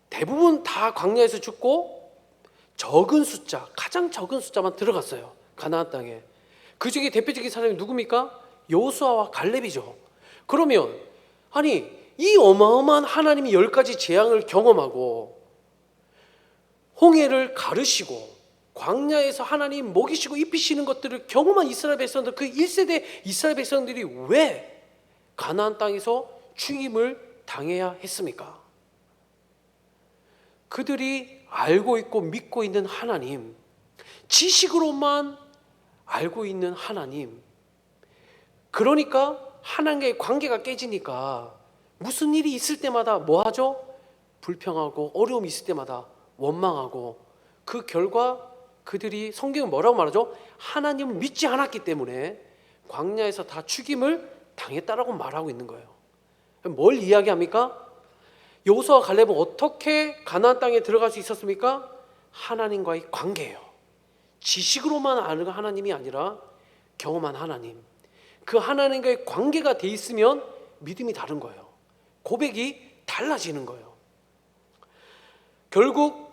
대부분 다 광야에서 죽고 적은 숫자, 가장 적은 숫자만 들어갔어요. 가나안 땅에. 그 중에 대표적인 사람이 누굽니까? 여호수아와 갈렙이죠. 그러면 아니, 이 어마어마한 하나님이 10가지 재앙을 경험하고 홍해를 가르시고 광야에서 하나님 먹이시고 입히시는 것들을 경험한 이스라엘 백성들, 그 1세대 이스라엘 백성들이 왜 가나안 땅에서 죽임을 당해야 했습니까? 그들이 알고 있고 믿고 있는 하나님, 지식으로만 알고 있는 하나님, 그러니까 하나님과의 관계가 깨지니까 무슨 일이 있을 때마다 뭐 하죠? 불평하고 어려움이 있을 때마다 원망하고, 그 결과 그들이 성경은 뭐라고 말하죠? 하나님을 믿지 않았기 때문에 광야에서 다 죽임을 당했다라고 말하고 있는 거예요. 뭘 이야기합니까? 여호수아와 갈렙은 어떻게 가나안 땅에 들어갈 수 있었습니까? 하나님과의 관계예요. 지식으로만 아는 하나님이 아니라 경험한 하나님, 그 하나님과의 관계가 돼 있으면 믿음이 다른 거예요. 고백이 달라지는 거예요. 결국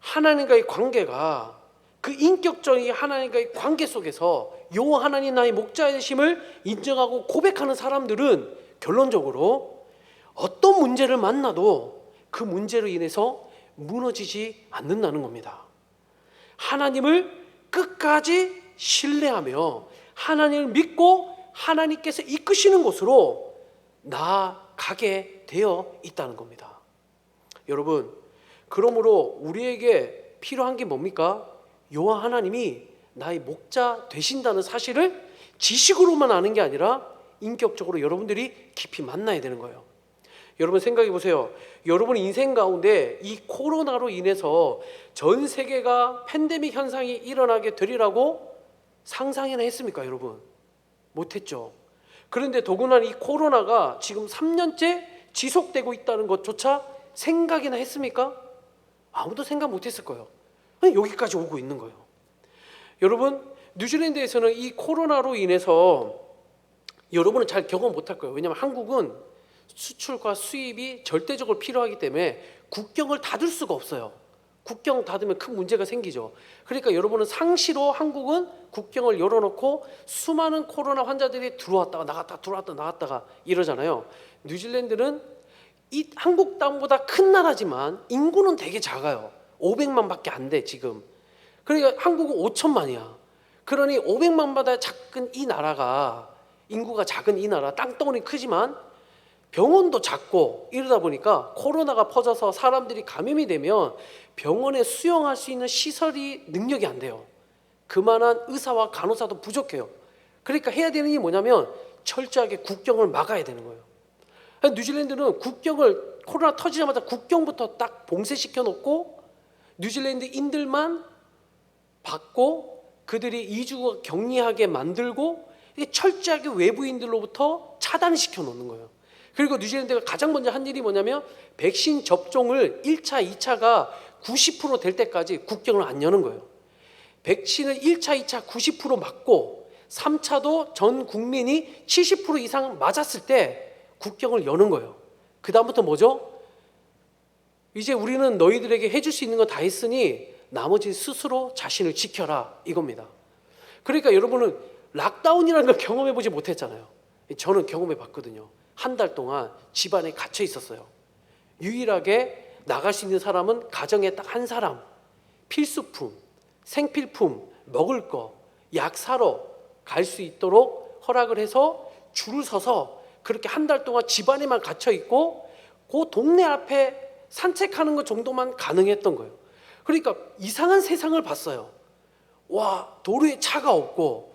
하나님과의 관계가, 그 인격적인 하나님과의 관계 속에서 여호와 하나님 나의 목자이심을 인정하고 고백하는 사람들은 결론적으로 어떤 문제를 만나도 그 문제로 인해서 무너지지 않는다는 겁니다. 하나님을 끝까지 신뢰하며 하나님을 믿고 하나님께서 이끄시는 곳으로 나아가게 되어 있다는 겁니다. 여러분, 그러므로 우리에게 필요한 게 뭡니까? 여호와 하나님이 나의 목자 되신다는 사실을 지식으로만 아는 게 아니라 인격적으로 여러분들이 깊이 만나야 되는 거예요. 여러분 생각해 보세요. 여러분 인생 가운데 이 코로나로 인해서 전 세계가 팬데믹 현상이 일어나게 되리라고 상상이나 했습니까, 여러분? 못했죠. 그런데 더구나 이 코로나가 지금 3년째 지속되고 있다는 것조차 생각이나 했습니까? 아무도 생각 못했을 거예요. 여기까지 오고 있는 거예요. 여러분, 뉴질랜드에서는 이 코로나로 인해서 여러분은 잘 경험 못할 거예요. 왜냐하면 한국은 수출과 수입이 절대적으로 필요하기 때문에 국경을 닫을 수가 없어요. 국경 닫으면 큰 문제가 생기죠. 그러니까 여러분은 상시로 한국은 국경을 열어놓고 수많은 코로나 환자들이 들어왔다가 나갔다가 들어왔다가 나갔다가 이러잖아요. 뉴질랜드는 이 한국 땅보다 큰 나라지만 인구는 되게 작아요. 500만밖에 안 돼 지금. 그러니까 한국은 5천만이야. 그러니 500만보다 작은 이 나라가, 인구가 작은 이 나라, 땅덩어리 크지만 병원도 작고 이러다 보니까 코로나가 퍼져서 사람들이 감염이 되면 병원에 수용할 수 있는 시설이 능력이 안 돼요. 그만한 의사와 간호사도 부족해요. 그러니까 해야 되는 게 뭐냐면 철저하게 국경을 막아야 되는 거예요. 뉴질랜드는 국경을, 코로나 터지자마자 국경부터 딱 봉쇄시켜 놓고 뉴질랜드인들만 받고 그들이 이주 격리하게 만들고 철저하게 외부인들로부터 차단시켜 놓는 거예요. 그리고 뉴질랜드가 가장 먼저 한 일이 뭐냐면 백신 접종을 1차, 2차가 90%될 때까지 국경을 안 여는 거예요. 백신을 1차, 2차 90% 맞고 3차도 전 국민이 70% 이상 맞았을 때 국경을 여는 거예요. 그 다음부터 뭐죠? 이제 우리는 너희들에게 해줄 수 있는 거 다 했으니 나머지 스스로 자신을 지켜라, 이겁니다. 그러니까 여러분은 락다운이라는 걸 경험해 보지 못했잖아요. 저는 경험해 봤거든요. 한 달 동안 집안에 갇혀 있었어요. 유일하게 나갈 수 있는 사람은 가정에 딱 한 사람, 필수품, 생필품, 먹을 거, 약 사러 갈 수 있도록 허락을 해서 줄을 서서 그렇게 한 달 동안 집안에만 갇혀 있고 그 동네 앞에 산책하는 것 정도만 가능했던 거예요. 그러니까 이상한 세상을 봤어요. 와, 도로에 차가 없고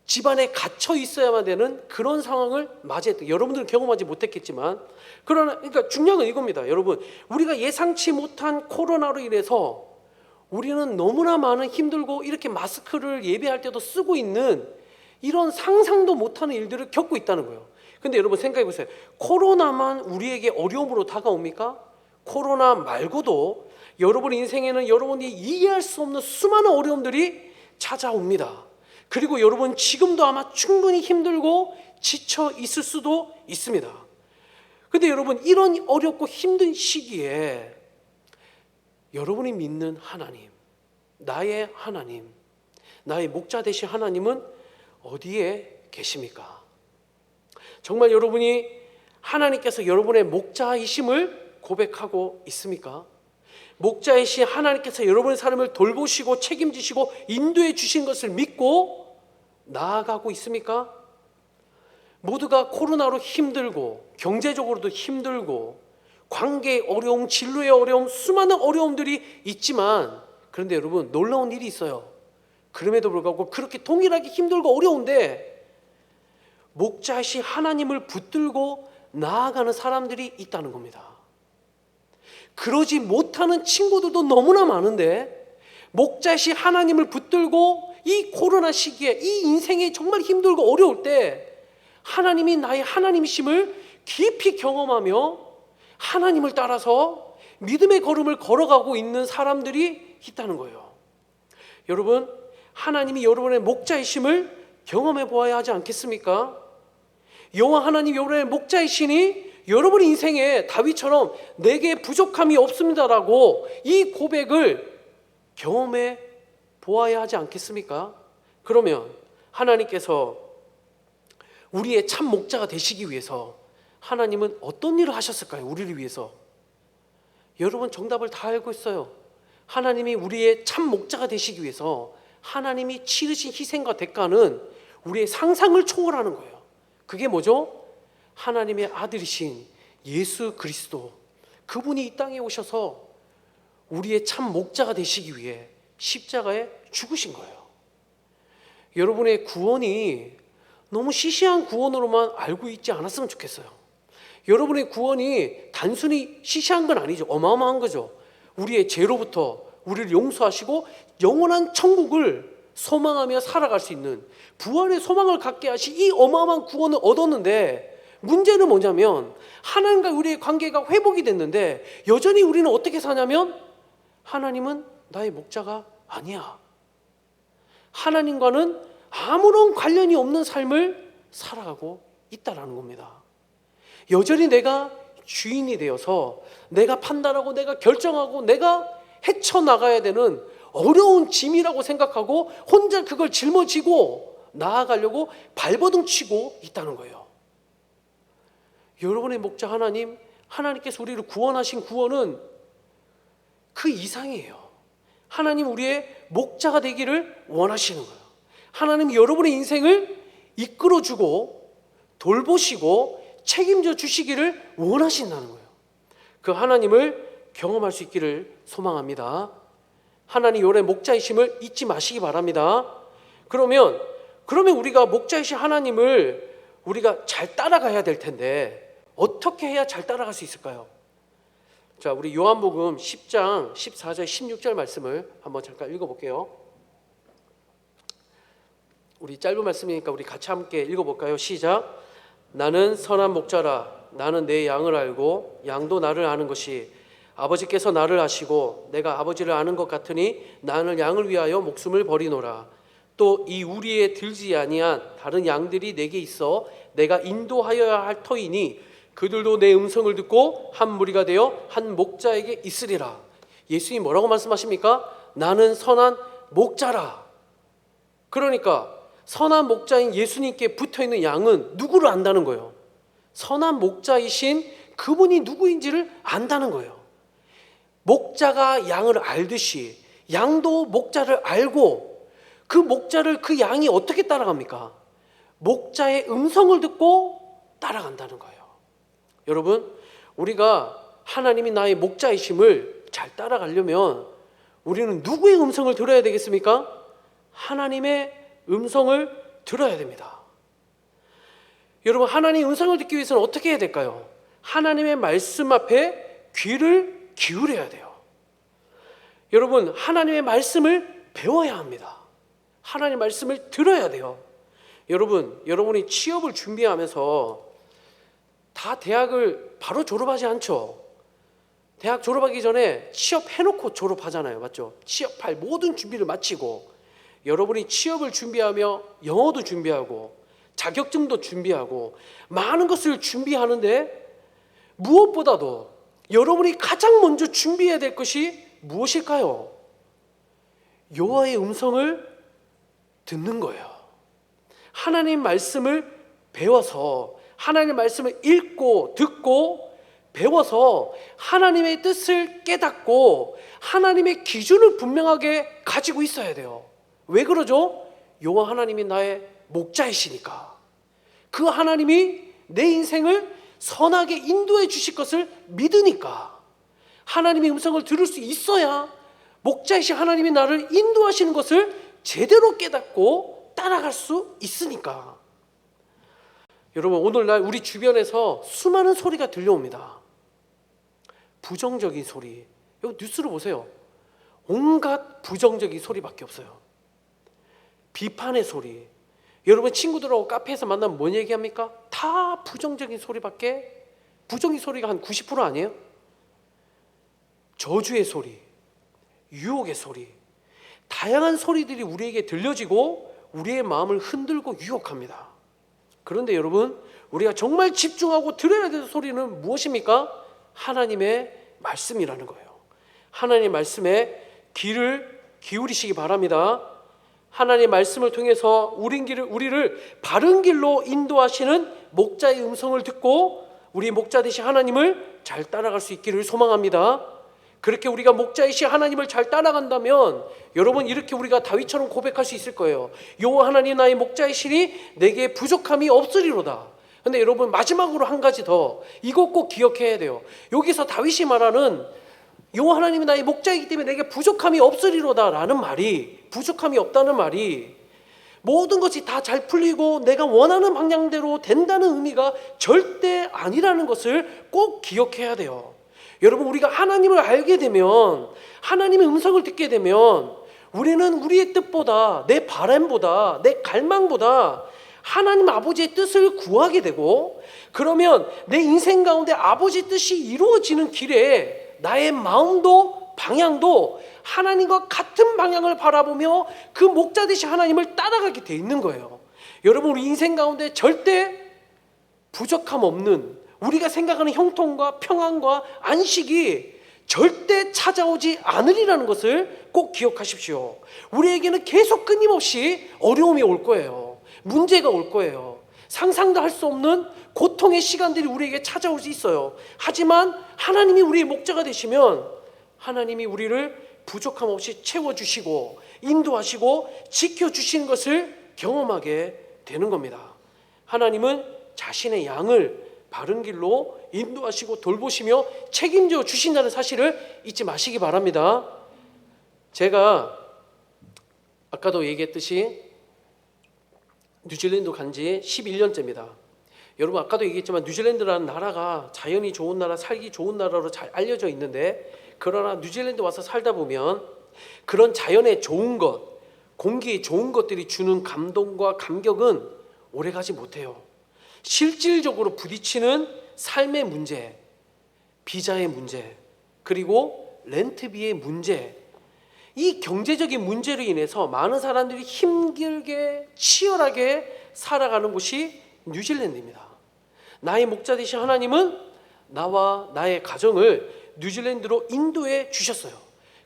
집안에 갇혀 있어야만 되는 그런 상황을 맞이했던, 여러분들은 경험하지 못했겠지만, 그러나 그러니까 중요한 건 이겁니다. 여러분, 우리가 예상치 못한 코로나로 인해서 우리는 너무나 많은 힘들고 이렇게 마스크를 예배할 때도 쓰고 있는 이런 상상도 못하는 일들을 겪고 있다는 거예요. 근데 여러분 생각해 보세요. 코로나만 우리에게 어려움으로 다가옵니까? 코로나 말고도 여러분 인생에는 여러분이 이해할 수 없는 수많은 어려움들이 찾아옵니다. 그리고 여러분 지금도 아마 충분히 힘들고 지쳐 있을 수도 있습니다. 근데 여러분 이런 어렵고 힘든 시기에 여러분이 믿는 하나님, 나의 하나님, 나의 목자 되신 하나님은 어디에 계십니까? 정말 여러분이 하나님께서 여러분의 목자이심을 고백하고 있습니까? 목자이신 하나님께서 여러분의 삶을 돌보시고 책임지시고 인도해 주신 것을 믿고 나아가고 있습니까? 모두가 코로나로 힘들고 경제적으로도 힘들고 관계의 어려움, 진로의 어려움, 수많은 어려움들이 있지만, 그런데 여러분 놀라운 일이 있어요. 그럼에도 불구하고 그렇게 동일하게 힘들고 어려운데 목자이신 하나님을 붙들고 나아가는 사람들이 있다는 겁니다. 그러지 못하는 친구들도 너무나 많은데 목자이신 하나님을 붙들고 이 코로나 시기에 이 인생이 정말 힘들고 어려울 때 하나님이 나의 하나님이심을 깊이 경험하며 하나님을 따라서 믿음의 걸음을 걸어가고 있는 사람들이 있다는 거예요. 여러분, 하나님이 여러분의 목자이심을 경험해 보아야 하지 않겠습니까? 여호와 하나님 여러분의 목자이시니 여러분의 인생에 다윗처럼 내게 부족함이 없습니다라고 이 고백을 경험해 보아야 하지 않겠습니까? 그러면 하나님께서 우리의 참 목자가 되시기 위해서 하나님은 어떤 일을 하셨을까요? 우리를 위해서. 여러분 정답을 다 알고 있어요. 하나님이 우리의 참 목자가 되시기 위해서 하나님이 치르신 희생과 대가는 우리의 상상을 초월하는 거예요. 그게 뭐죠? 하나님의 아들이신 예수 그리스도, 그분이 이 땅에 오셔서 우리의 참 목자가 되시기 위해 십자가에 죽으신 거예요. 여러분의 구원이 너무 시시한 구원으로만 알고 있지 않았으면 좋겠어요. 여러분의 구원이 단순히 시시한 건 아니죠. 어마어마한 거죠. 우리의 죄로부터 우리를 용서하시고 영원한 천국을 소망하며 살아갈 수 있는 부활의 소망을 갖게 하신 이 어마어마한 구원을 얻었는데, 문제는 뭐냐면 하나님과 우리의 관계가 회복이 됐는데 여전히 우리는 어떻게 사냐면 하나님은 나의 목자가 아니야. 하나님과는 아무런 관련이 없는 삶을 살아가고 있다라는 겁니다. 여전히 내가 주인이 되어서 내가 판단하고 내가 결정하고 내가 헤쳐나가야 되는 어려운 짐이라고 생각하고 혼자 그걸 짊어지고 나아가려고 발버둥 치고 있다는 거예요. 여러분의 목자 하나님, 하나님께서 우리를 구원하신 구원은 그 이상이에요. 하나님 우리의 목자가 되기를 원하시는 거예요. 하나님 여러분의 인생을 이끌어주고 돌보시고 책임져 주시기를 원하신다는 거예요. 그 하나님을 경험할 수 있기를 소망합니다. 하나님 여러분의 목자이심을 잊지 마시기 바랍니다. 그러면 우리가 목자이신 하나님을 우리가 잘 따라가야 될 텐데 어떻게 해야 잘 따라갈 수 있을까요? 자, 우리 요한복음 10장 14절 16절 말씀을 한번 잠깐 읽어볼게요. 우리 짧은 말씀이니까 우리 같이 함께 읽어볼까요? 시작. 나는 선한 목자라. 나는 내 양을 알고 양도 나를 아는 것이 아버지께서 나를 아시고 내가 아버지를 아는 것 같으니 나는 양을 위하여 목숨을 버리노라. 또 이 우리에 들지 아니한 다른 양들이 내게 있어 내가 인도하여야 할 터이니 그들도 내 음성을 듣고 한 무리가 되어 한 목자에게 있으리라. 예수님이 뭐라고 말씀하십니까? 나는 선한 목자라. 그러니까 선한 목자인 예수님께 붙어있는 양은 누구를 안다는 거예요? 선한 목자이신 그분이 누구인지를 안다는 거예요. 목자가 양을 알듯이 양도 목자를 알고 그 목자를 그 양이 어떻게 따라갑니까? 목자의 음성을 듣고 따라간다는 거예요. 여러분, 우리가 하나님이 나의 목자이심을 잘 따라가려면 우리는 누구의 음성을 들어야 되겠습니까? 하나님의 음성을 들어야 됩니다. 여러분, 하나님의 음성을 듣기 위해서는 어떻게 해야 될까요? 하나님의 말씀 앞에 귀를 기울여야 돼요. 여러분, 하나님의 말씀을 배워야 합니다. 하나님의 말씀을 들어야 돼요. 여러분이 취업을 준비하면서 다 대학을 바로 졸업하지 않죠. 대학 졸업하기 전에 취업해놓고 졸업하잖아요. 맞죠? 취업할 모든 준비를 마치고 여러분이 취업을 준비하며 영어도 준비하고 자격증도 준비하고 많은 것을 준비하는데 무엇보다도 여러분이 가장 먼저 준비해야 될 것이 무엇일까요? 여호와의 음성을 듣는 거예요. 하나님 말씀을 배워서 하나님의 말씀을 읽고 듣고 배워서 하나님의 뜻을 깨닫고 하나님의 기준을 분명하게 가지고 있어야 돼요. 왜 그러죠? 여호와 하나님이 나의 목자이시니까. 그 하나님이 내 인생을 선하게 인도해 주실 것을 믿으니까. 하나님의 음성을 들을 수 있어야 목자이신 하나님이 나를 인도하시는 것을 제대로 깨닫고 따라갈 수 있으니까. 여러분, 오늘날 우리 주변에서 수많은 소리가 들려옵니다. 부정적인 소리. 여기 뉴스를 보세요. 온갖 부정적인 소리밖에 없어요. 비판의 소리. 여러분, 친구들하고 카페에서 만나면 뭔 얘기합니까? 다 부정적인 소리밖에. 부정적인 소리가 한 90% 아니에요? 저주의 소리, 유혹의 소리, 다양한 소리들이 우리에게 들려지고 우리의 마음을 흔들고 유혹합니다. 그런데 여러분, 우리가 정말 집중하고 들어야 될 소리는 무엇입니까? 하나님의 말씀이라는 거예요. 하나님의 말씀에 귀를 기울이시기 바랍니다. 하나님의 말씀을 통해서 우리를 바른 길로 인도하시는 목자의 음성을 듣고 우리 목자 되신 하나님을 잘 따라갈 수 있기를 소망합니다. 그렇게 우리가 목자이신 하나님을 잘 따라간다면 여러분, 이렇게 우리가 다윗처럼 고백할 수 있을 거예요. 여호와 하나님 나의 목자이시니 내게 부족함이 없으리로다. 근데 여러분, 마지막으로 한 가지 더, 이것 꼭 기억해야 돼요. 여기서 다윗이 말하는 여호와 하나님이 나의 목자이기 때문에 내게 부족함이 없으리로다 라는 말이, 부족함이 없다는 말이 모든 것이 다 잘 풀리고 내가 원하는 방향대로 된다는 의미가 절대 아니라는 것을 꼭 기억해야 돼요. 여러분, 우리가 하나님을 알게 되면, 하나님의 음성을 듣게 되면 우리는 우리의 뜻보다, 내 바람보다, 내 갈망보다 하나님 아버지의 뜻을 구하게 되고, 그러면 내 인생 가운데 아버지 뜻이 이루어지는 길에 나의 마음도 방향도 하나님과 같은 방향을 바라보며 그 목자 되신 하나님을 따라가게 돼 있는 거예요. 여러분, 우리 인생 가운데 절대 부족함 없는, 우리가 생각하는 형통과 평안과 안식이 절대 찾아오지 않으리라는 것을 꼭 기억하십시오. 우리에게는 계속 끊임없이 어려움이 올 거예요. 문제가 올 거예요. 상상도 할 수 없는 고통의 시간들이 우리에게 찾아올 수 있어요. 하지만 하나님이 우리의 목자가 되시면 하나님이 우리를 부족함 없이 채워주시고 인도하시고 지켜주시는 것을 경험하게 되는 겁니다. 하나님은 자신의 양을 바른 길로 인도하시고 돌보시며 책임져 주신다는 사실을 잊지 마시기 바랍니다. 제가 아까도 얘기했듯이 뉴질랜드 간 지 11년째입니다. 여러분, 아까도 얘기했지만 뉴질랜드라는 나라가 자연이 좋은 나라, 살기 좋은 나라로 잘 알려져 있는데, 그러나 뉴질랜드 와서 살다 보면 그런 자연의 좋은 것, 공기의 좋은 것들이 주는 감동과 감격은 오래가지 못해요. 실질적으로 부딪히는 삶의 문제, 비자의 문제, 그리고 렌트비의 문제, 이 경제적인 문제로 인해서 많은 사람들이 힘들게 치열하게 살아가는 곳이 뉴질랜드입니다. 나의 목자 되신 하나님은 나와 나의 가정을 뉴질랜드로 인도해 주셨어요.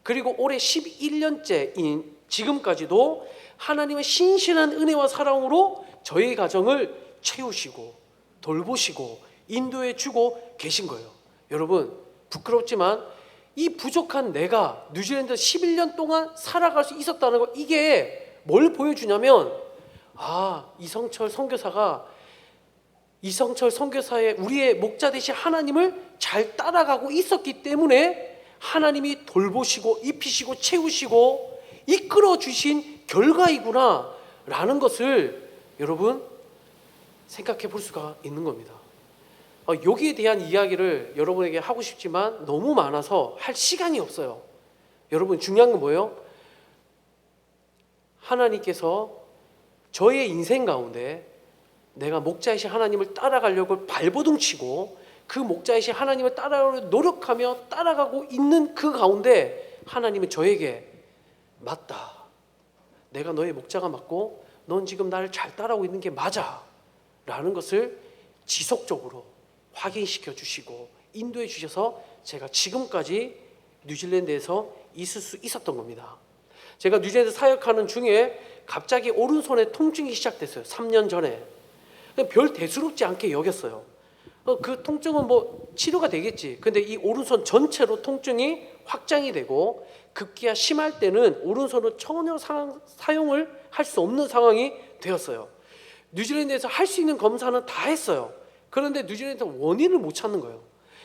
그리고 올해 11년째인 지금까지도 하나님의 신실한 은혜와 사랑으로 저희 가정을 채우시고 돌보시고 인도해 주고 계신 거예요. 여러분, 부끄럽지만 이 부족한 내가 뉴질랜드 11년 동안 살아갈 수 있었다는 거, 이게 뭘 보여주냐면, 이성철 선교사의 우리의 목자 되신 하나님을 잘 따라가고 있었기 때문에 하나님이 돌보시고 입히시고 채우시고 이끌어 주신 결과이구나 라는 것을 여러분 생각해 볼 수가 있는 겁니다. 여기에 대한 이야기를 여러분에게 하고 싶지만 너무 많아서 할 시간이 없어요. 여러분, 중요한 건 뭐예요? 하나님께서 저의 인생 가운데 내가 목자이신 하나님을 따라가려고 발버둥 치고 그 목자이신 하나님을 따라가려고 노력하며 따라가고 있는 그 가운데 하나님은 저에게 맞다, 내가 너의 목자가 맞고 넌 지금 나를 잘 따라오고 있는 게 맞아 라는 것을 지속적으로 확인시켜 주시고 인도해 주셔서 제가 지금까지 뉴질랜드에서 있을 수 있었던 겁니다. 제가 뉴질랜드 사역하는 중에 갑자기 오른손에 통증이 시작됐어요. 3년 전에. 별 대수롭지 않게 여겼어요. 그 통증은 뭐 치료가 되겠지. 근데 이 오른손 전체로 통증이 확장이 되고 급기야 심할 때는 오른손은 전혀 사용을 할 수 없는 상황이 되었어요. 뉴질랜드에서 할 수 있는 검사는 다 했어요. 그런데 뉴질랜드에서 원인을 못 찾는 거예요.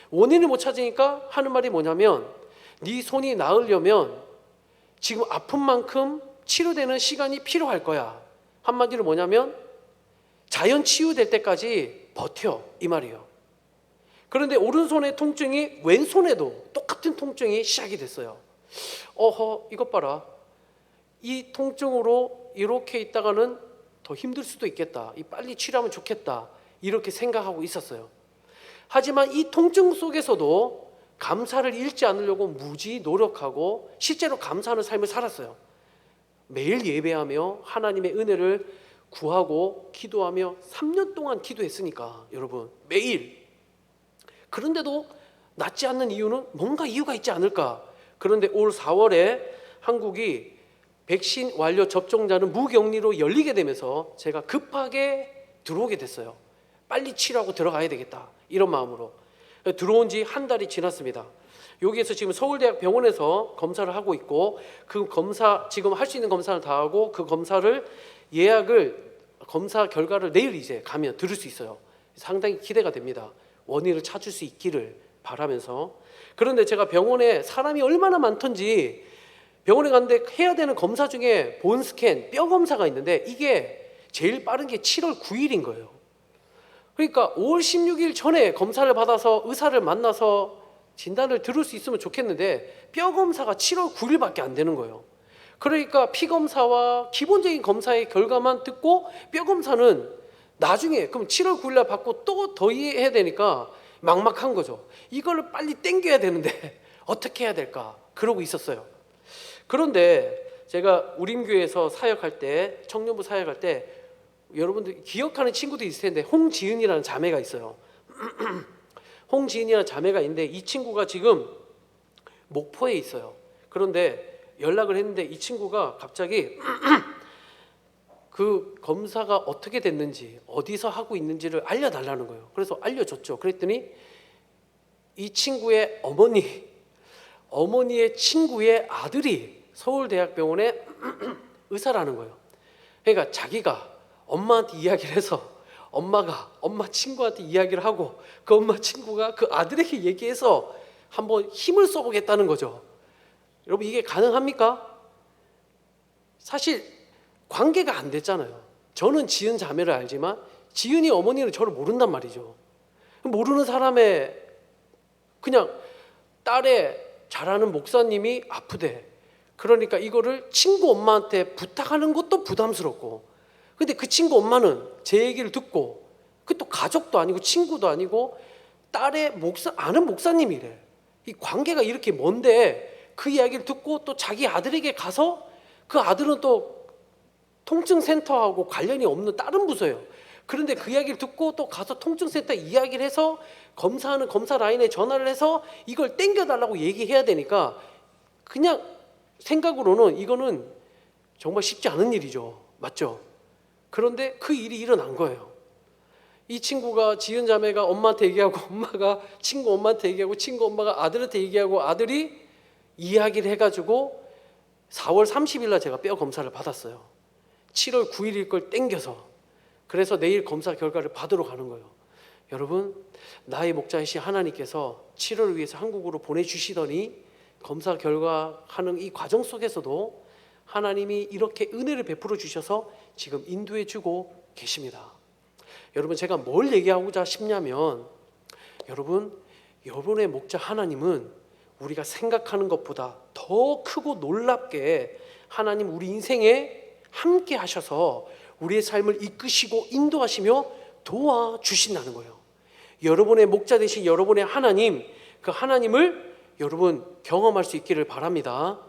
원인을 못 찾으니까 하는 말이 뭐냐면, 네 손이 나으려면 지금 아픈 만큼 치료되는 시간이 필요할 거야. 한마디로 뭐냐면 자연 치유될 때까지 버텨, 이 말이에요. 그런데 오른손의 통증이 왼손에도 똑같은 통증이 시작이 됐어요. 이것 봐라, 이 통증으로 이렇게 있다가는 더 힘들 수도 있겠다, 빨리 치료하면 좋겠다, 이렇게 생각하고 있었어요. 하지만 이 통증 속에서도 감사를 잃지 않으려고 무지 노력하고 실제로 감사하는 삶을 살았어요. 매일 예배하며 하나님의 은혜를 구하고 기도하며 3년 동안 기도했으니까 여러분, 매일. 그런데도 낫지 않는 이유는 뭔가 이유가 있지 않을까. 그런데 올 4월에 한국이 백신 완료 접종자는 무격리로 열리게 되면서 제가 급하게 들어오게 됐어요. 빨리 치료하고 들어가야 되겠다, 이런 마음으로 들어온 지 한 달이 지났습니다. 여기에서 지금 서울대학 병원에서 검사를 하고 있고, 그 검사 지금 할 수 있는 검사를 다 하고 그 검사를 검사 결과를 내일 이제 가면 들을 수 있어요. 상당히 기대가 됩니다. 원인을 찾을 수 있기를 바라면서. 그런데 제가 병원에 사람이 얼마나 많던지, 병원에 갔는데 해야 되는 검사 중에 본 스캔, 뼈 검사가 있는데 이게 제일 빠른 게 7월 9일인 거예요. 그러니까 5월 16일 전에 검사를 받아서 의사를 만나서 진단을 들을 수 있으면 좋겠는데 뼈 검사가 7월 9일밖에 안 되는 거예요. 그러니까 피 검사와 기본적인 검사의 결과만 듣고 뼈 검사는 나중에, 그럼 7월 9일 날 받고 또 더 해야 되니까 막막한 거죠. 이걸 빨리 땡겨야 되는데 어떻게 해야 될까 그러고 있었어요. 그런데 제가 우림교회에서 사역할 때, 청년부 사역할 때, 여러분들 기억하는 친구도 있을 텐데 홍지은이라는 자매가 있어요. 홍지은이라는 자매가 있는데 이 친구가 지금 목포에 있어요. 그런데 연락을 했는데 이 친구가 갑자기 그 검사가 어떻게 됐는지, 어디서 하고 있는지를 알려달라는 거예요. 그래서 알려줬죠. 그랬더니 이 친구의 어머니의 친구의 아들이 서울대학병원에 의사라는 거예요. 그러니까 자기가 엄마한테 이야기를 해서 엄마 친구한테 이야기를 하고 그 엄마 친구가 그 아들에게 얘기해서 한번 힘을 써보겠다는 거죠. 여러분, 이게 가능합니까? 사실 관계가 안 됐잖아요. 저는 지은 자매를 알지만 지은이 어머니는 저를 모른단 말이죠. 모르는 사람의 그냥 딸의 잘 아는 목사님이 아프대. 그러니까 이거를 친구 엄마한테 부탁하는 것도 부담스럽고, 근데 그 친구 엄마는 제 얘기를 듣고, 그 또 가족도 아니고 친구도 아니고 딸의 아는 목사님이래. 이 관계가 이렇게 먼데 그 이야기를 듣고 또 자기 아들에게 가서 그 아들은 또 통증센터하고 관련이 없는 다른 부서예요. 그런데 그 이야기를 듣고 또 가서 통증센터 이야기를 해서 검사하는 검사 라인에 전화를 해서 이걸 땡겨달라고 얘기해야 되니까 그냥 생각으로는 이거는 정말 쉽지 않은 일이죠. 맞죠? 그런데 그 일이 일어난 거예요. 이 친구가 지은 자매가 엄마한테 얘기하고 엄마가 친구 엄마한테 얘기하고 친구 엄마가 아들한테 얘기하고 아들이 이야기를 해가지고 4월 30일 날 제가 뼈 검사를 받았어요. 7월 9일일 걸 땡겨서. 그래서 내일 검사 결과를 받으러 가는 거예요. 여러분, 나의 목자이신 하나님께서 7월을 위해서 한국으로 보내주시더니 검사 결과 하는 이 과정 속에서도 하나님이 이렇게 은혜를 베풀어 주셔서 지금 인도해 주고 계십니다. 여러분, 제가 뭘 얘기하고자 싶냐면 여러분의 목자 하나님은 우리가 생각하는 것보다 더 크고 놀랍게 하나님 우리 인생에 함께 하셔서 우리의 삶을 이끄시고 인도하시며 도와주신다는 거예요. 여러분의 목자 되신 여러분의 하나님, 그 하나님을 여러분 경험할 수 있기를 바랍니다.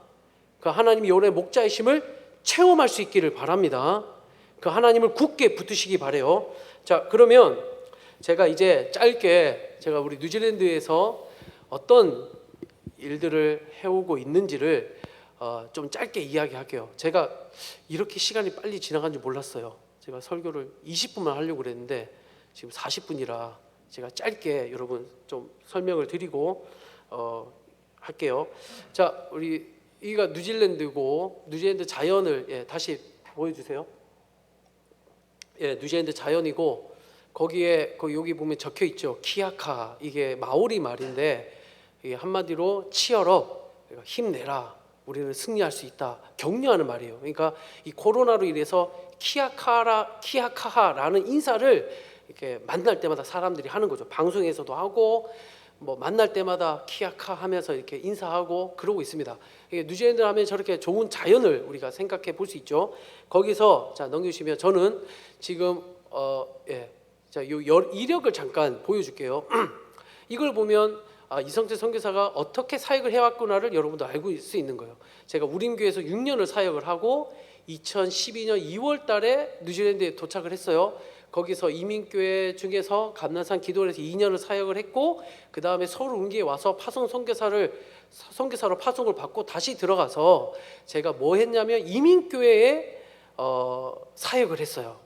그 하나님이 여러분의 목자이심을 체험할 수 있기를 바랍니다. 그 하나님을 굳게 붙드시기 바라요. 자, 그러면 제가 이제 짧게 제가 우리 뉴질랜드에서 어떤 일들을 해오고 있는지를 좀 짧게 이야기할게요. 제가 이렇게 시간이 빨리 지나간 줄 몰랐어요. 제가 설교를 20분만 하려고 그랬는데 지금 40분이라 제가 짧게 여러분 좀 설명을 드리고 할게요. 자, 우리 여기가 뉴질랜드고 뉴질랜드 자연을 다시 보여주세요. 뉴질랜드 자연이고 거기에 여기 보면 적혀 있죠. 키아카, 이게 마오리 말인데 이게 한마디로 치얼업, 힘내라. 우리는 승리할 수 있다. 격려하는 말이에요. 그러니까 이 코로나로 인해서 키아카하라는 인사를 이렇게 만날 때마다 사람들이 하는 거죠. 방송에서도 하고 뭐 만날 때마다 키아카 하면서 이렇게 인사하고 그러고 있습니다. 뉴질랜드 하면 저렇게 좋은 자연을 우리가 생각해 볼 수 있죠. 거기서 자 넘겨주시면 저는 지금 자, 이력을 잠깐 보여줄게요. 이걸 보면 이성재 선교사가 어떻게 사역을 해왔구나를 여러분도 알고 있을 수 있는 거예요. 제가 우림교회에서 6년을 사역을 하고 2012년 2월 달에 뉴질랜드에 도착을 했어요. 거기서 이민교회 중에서 감난산 기도원에서 2년을 사역을 했고 그 다음에 서울 운기에 와서 파송 선교사로 파송을 받고 다시 들어가서 제가 뭐 했냐면 이민교회에 사역을 했어요.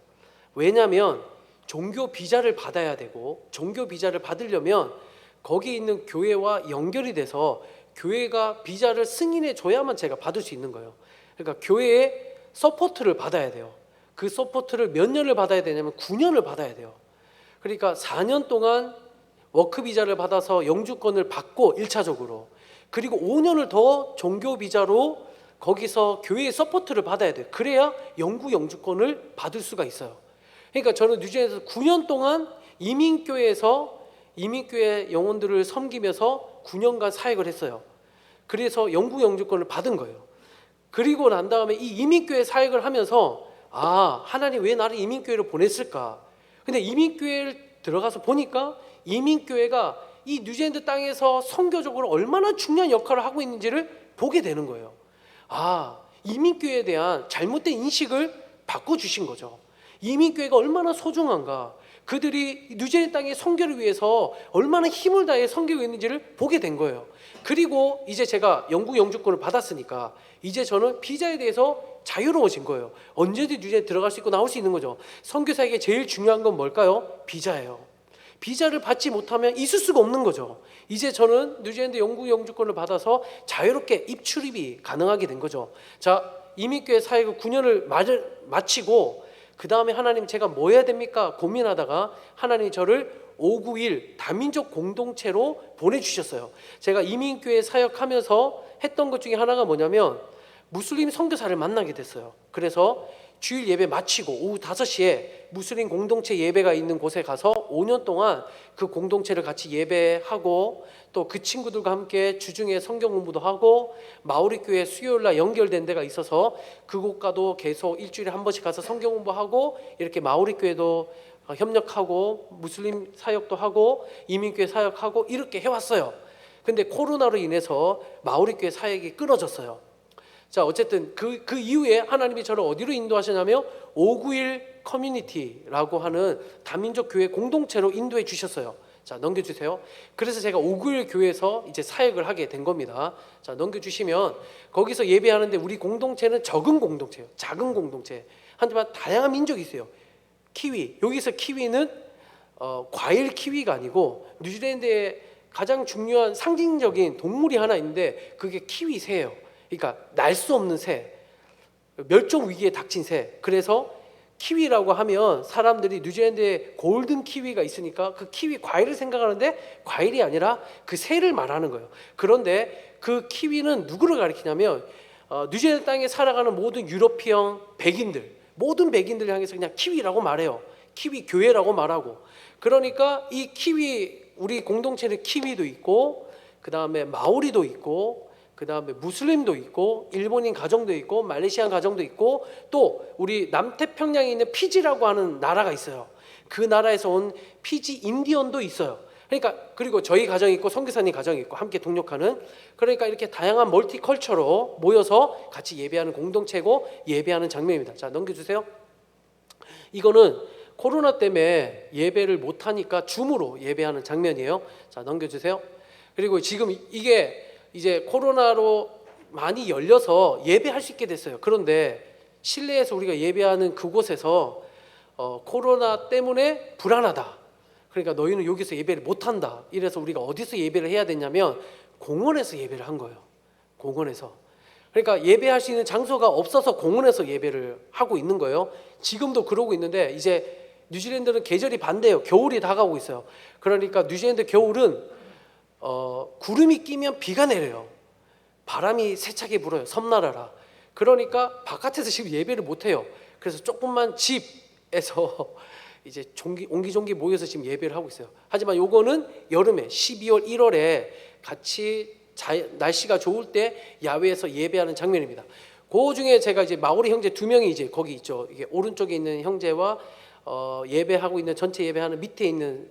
왜냐하면 종교 비자를 받아야 되고 종교 비자를 받으려면 거기 있는 교회와 연결이 돼서 교회가 비자를 승인해 줘야만 제가 받을 수 있는 거예요. 그러니까 교회의 서포트를 받아야 돼요. 그 서포트를 몇 년을 받아야 되냐면 9년을 받아야 돼요. 그러니까 4년 동안 워크 비자를 받아서 영주권을 받고 1차적으로 그리고 5년을 더 종교 비자로 거기서 교회의 서포트를 받아야 돼요. 그래야 영주권을 받을 수가 있어요. 그러니까 저는 뉴질랜드에서 9년 동안 이민교회 영혼들을 섬기면서 9년간 사역을 했어요. 그래서 영주권을 받은 거예요. 그리고 난 다음에 이 이민교회 사역을 하면서 하나님 왜 나를 이민교회로 보냈을까? 근데 이민교회를 들어가서 보니까 이민교회가 이 뉴질랜드 땅에서 선교적으로 얼마나 중요한 역할을 하고 있는지를 보게 되는 거예요. 이민교회에 대한 잘못된 인식을 바꿔주신 거죠. 이민교회가 얼마나 소중한가, 그들이 뉴질랜드 땅의 선교를 위해서 얼마나 힘을 다해 선교하고 있는지를 보게 된 거예요. 그리고 이제 제가 영주권을 받았으니까 이제 저는 비자에 대해서 자유로워진 거예요. 언제든지 뉴질랜드 들어갈 수 있고 나올 수 있는 거죠. 선교사에게 제일 중요한 건 뭘까요? 비자예요. 비자를 받지 못하면 있을 수가 없는 거죠. 이제 저는 뉴질랜드 영주권을 받아서 자유롭게 입출입이 가능하게 된 거죠. 자, 이민교회 사역을 9년을 마치고 그 다음에 하나님 제가 뭐 해야 됩니까? 고민하다가 하나님이 저를 591 다민족 공동체로 보내주셨어요. 제가 이민교회 사역하면서 했던 것 중에 하나가 뭐냐면 무슬림 선교사를 만나게 됐어요. 그래서 주일 예배 마치고 오후 5시에 무슬림 공동체 예배가 있는 곳에 가서 5년 동안 그 공동체를 같이 예배하고 또 그 친구들과 함께 주중에 성경 공부도 하고 마오리 교회 수요일날 연결된 데가 있어서 그곳과도 계속 일주일에 한 번씩 가서 성경 공부하고 이렇게 마오리 교회도 협력하고 무슬림 사역도 하고 이민교회 사역하고 이렇게 해왔어요. 근데 코로나로 인해서 마우리 교회 사역이 끊어졌어요. 자, 어쨌든 그 이후에 하나님이 저를 어디로 인도하시냐면 591 커뮤니티라고 하는 다민족 교회 공동체로 인도해 주셨어요. 자, 넘겨주세요. 그래서 제가 591 교회에서 이제 사역을 하게 된 겁니다. 자, 넘겨주시면 거기서 예배하는데 우리 공동체는 적은 공동체예요. 작은 공동체. 하지만 다양한 민족이 있어요. 키위. 여기서 키위는 과일 키위가 아니고 뉴질랜드의 가장 중요한 상징적인 동물이 하나 있는데 그게 키위 새예요. 그러니까 날 수 없는 새, 멸종 위기에 닥친 새. 그래서 키위라고 하면 사람들이 뉴질랜드에 골든 키위가 있으니까 그 키위 과일을 생각하는데 과일이 아니라 그 새를 말하는 거예요. 그런데 그 키위는 누구를 가리키냐면 뉴질랜드 땅에 살아가는 모든 유러피언 백인들, 모든 백인들 향해서 그냥 키위라고 말해요. 키위 교회라고 말하고. 그러니까 이 키위, 우리 공동체는 키위도 있고 그 다음에 마오리도 있고 그 다음에 무슬림도 있고 일본인 가정도 있고 말레이시안 가정도 있고 또 우리 남태평양에 있는 피지라고 하는 나라가 있어요. 그 나라에서 온 피지 인디언도 있어요. 그러니까 그리고 저희 가정이 있고 선교사님 가정이 있고 함께 동력하는, 그러니까 이렇게 다양한 멀티컬처로 모여서 같이 예배하는 공동체고 예배하는 장면입니다. 자, 넘겨주세요. 이거는 코로나 때문에 예배를 못하니까 줌으로 예배하는 장면이에요. 자, 넘겨주세요. 그리고 지금 이게 이제 코로나로 많이 열려서 예배할 수 있게 됐어요. 그런데 실내에서 우리가 예배하는 그곳에서 코로나 때문에 불안하다. 그러니까 너희는 여기서 예배를 못한다. 이래서 우리가 어디서 예배를 해야 되냐면 공원에서 예배를 한 거예요. 공원에서. 그러니까 예배할 수 있는 장소가 없어서 공원에서 예배를 하고 있는 거예요. 지금도 그러고 있는데 이제 뉴질랜드는 계절이 반대예요. 겨울이 다가오고 있어요. 그러니까 뉴질랜드 겨울은 구름이 끼면 비가 내려요. 바람이 세차게 불어요. 섬나라라. 그러니까 바깥에서 지금 예배를 못 해요. 그래서 조금만 집에서 이제 옹기종기 모여서 지금 예배를 하고 있어요. 하지만 요거는 여름에 12월 1월에 같이 날씨가 좋을 때 야외에서 예배하는 장면입니다. 그 중에 제가 이제 마오리 형제 2명이 이제 거기 있죠. 이게 오른쪽에 있는 형제와 예배하고 있는 전체 예배하는 밑에 있는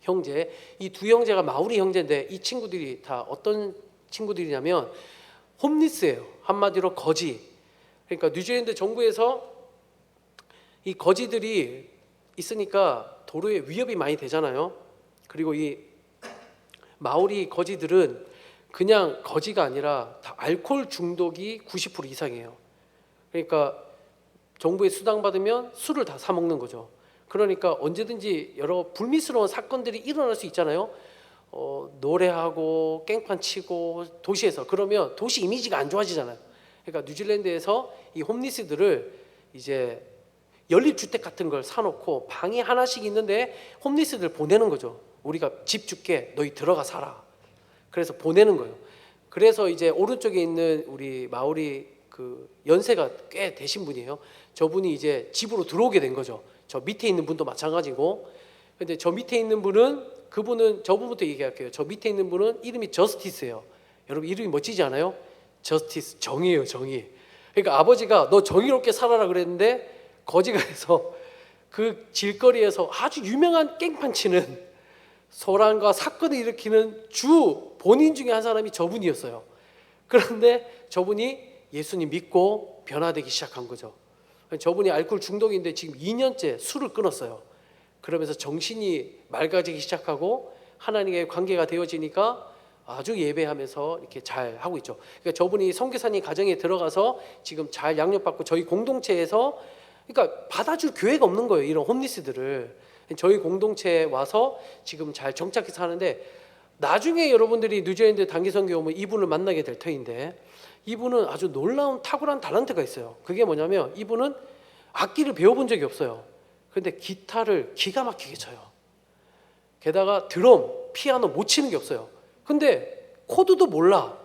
형제, 이 두 형제가 마오리 형제인데 이 친구들이 다 어떤 친구들이냐면 홈리스예요. 한마디로 거지. 그러니까 뉴질랜드 정부에서 이 거지들이 있으니까 도로에 위협이 많이 되잖아요. 그리고 이 마오리 거지들은 그냥 거지가 아니라 다 알코올 중독이 90% 이상이에요. 그러니까 정부의 수당 받으면 술을 다 사 먹는 거죠. 그러니까 언제든지 여러 불미스러운 사건들이 일어날 수 있잖아요. 노래하고 깽판 치고 도시에서, 그러면 도시 이미지가 안 좋아지잖아요. 그러니까 뉴질랜드에서 이 홈리스들을 이제 연립주택 같은 걸 사놓고 방이 하나씩 있는데 홈리스들 보내는 거죠. 우리가 집 줄게, 너희 들어가 살아. 그래서 보내는 거예요. 그래서 이제 오른쪽에 있는 우리 마오리 그 연세가 꽤 되신 분이에요. 저분이 이제 집으로 들어오게 된 거죠. 저 밑에 있는 분도 마찬가지고. 근데 저 밑에 있는 분은, 그분은 저분부터 얘기할게요. 저 밑에 있는 분은 이름이 저스티스예요. 여러분 이름이 멋지지 않아요? 저스티스, 정의예요, 정의. 그러니까 아버지가 너 정의롭게 살아라 그랬는데 거지가 해서 그 질거리에서 아주 유명한 깽판 치는, 소란과 사건을 일으키는 주 본인 중에 한 사람이 저분이었어요. 그런데 저분이 예수님 믿고 변화되기 시작한 거죠. 저분이 알코올 중독인데 지금 2년째 술을 끊었어요. 그러면서 정신이 맑아지기 시작하고 하나님의 관계가 되어지니까 아주 예배하면서 이렇게 잘 하고 있죠. 그러니까 저분이 선교사님 가정에 들어가서 지금 잘 양육받고 저희 공동체에서, 그러니까 받아줄 교회가 없는 거예요. 이런 홈리스들을 저희 공동체에 와서 지금 잘 정착해서 하는데, 나중에 여러분들이 뉴질랜드 단기선교 오면 이분을 만나게 될 터인데, 이분은 아주 놀라운 탁월한 달란트가 있어요. 그게 뭐냐면 이분은 악기를 배워본 적이 없어요. 그런데 기타를 기가 막히게 쳐요. 게다가 드럼, 피아노 못 치는 게 없어요. 근데 코드도 몰라.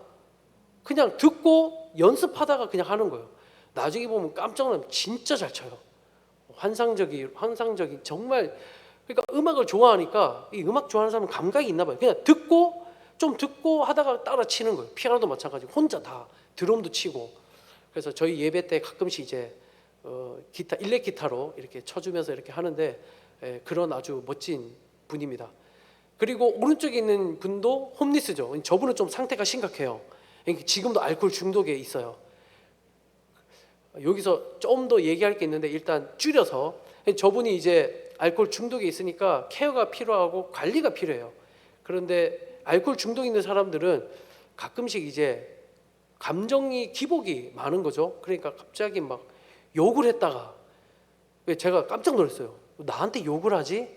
그냥 듣고 연습하다가 그냥 하는 거예요. 나중에 보면 깜짝 놀라면 진짜 잘 쳐요. 환상적인 정말. 그러니까 음악을 좋아하니까, 이 음악 좋아하는 사람은 감각이 있나 봐요. 그냥 듣고 하다가 따라 치는 거예요. 피아노도 마찬가지고 혼자 다 드럼도 치고. 그래서 저희 예배 때 가끔씩 이제 기타, 일렉 기타로 이렇게 쳐주면서 이렇게 하는데, 그런 아주 멋진 분입니다. 그리고 오른쪽에 있는 분도 홈리스죠. 저분은 좀 상태가 심각해요. 지금도 알코올 중독에 있어요. 여기서 좀 더 얘기할 게 있는데 일단 줄여서, 저분이 이제 알코올 중독에 있으니까 케어가 필요하고 관리가 필요해요. 그런데 알코올 중독 있는 사람들은 가끔씩 이제 감정이 기복이 많은 거죠. 그러니까 갑자기 막 욕을 했다가, 제가 깜짝 놀랐어요. 나한테 욕을 하지?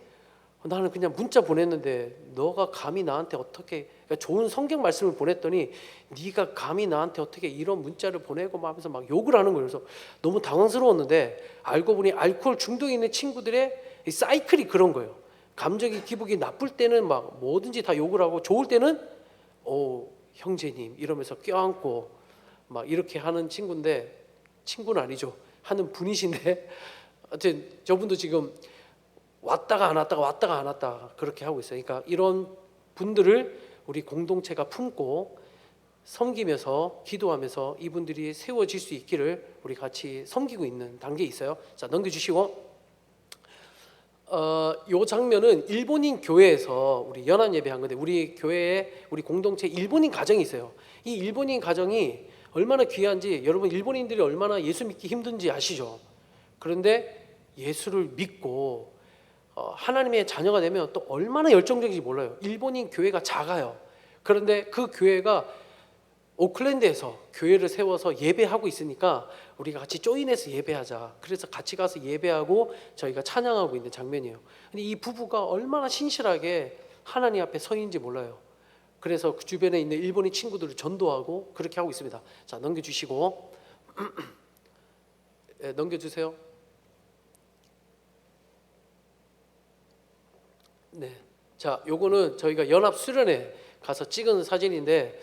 나는 그냥 문자 보냈는데 너가 감히 나한테 어떻게, 그러니까 좋은 성경 말씀을 보냈더니 네가 감히 나한테 어떻게 이런 문자를 보내고 막 하면서 막 욕을 하는 거예요. 그래서 너무 당황스러웠는데 알고 보니 알코올 중독이 있는 친구들의 이 사이클이 그런 거예요. 감정이 기복이 나쁠 때는 막 뭐든지 다 욕을 하고, 좋을 때는 형제님 이러면서 껴안고 막 이렇게 하는 친구인데, 친구는 아니죠. 하는 분이신데 하여튼 저분도 지금 왔다가 안 왔다가 왔다가 안 왔다가 그렇게 하고 있어요. 그러니까 이런 분들을 우리 공동체가 품고 섬기면서 기도하면서 이분들이 세워질 수 있기를 우리 같이 섬기고 있는 단계에 있어요. 자, 넘겨주시고, 요 장면은 일본인 교회에서 우리 연합 예배한 건데, 우리 교회에 우리 공동체 일본인 가정이 있어요. 이 일본인 가정이 얼마나 귀한지, 여러분 일본인들이 얼마나 예수 믿기 힘든지 아시죠? 그런데 예수를 믿고 하나님의 자녀가 되면 또 얼마나 열정적인지 몰라요. 일본인 교회가 작아요. 그런데 그 교회가 오클랜드에서 교회를 세워서 예배하고 있으니까 우리가 같이 조인해서 예배하자. 그래서 같이 가서 예배하고 저희가 찬양하고 있는 장면이에요. 근데 이 부부가 얼마나 신실하게 하나님 앞에 서 있는지 몰라요. 그래서 그 주변에 있는 일본인 친구들을 전도하고 그렇게 하고 있습니다. 자, 넘겨주시고 네, 넘겨주세요. 네, 자, 요거는 저희가 연합 수련회 가서 찍은 사진인데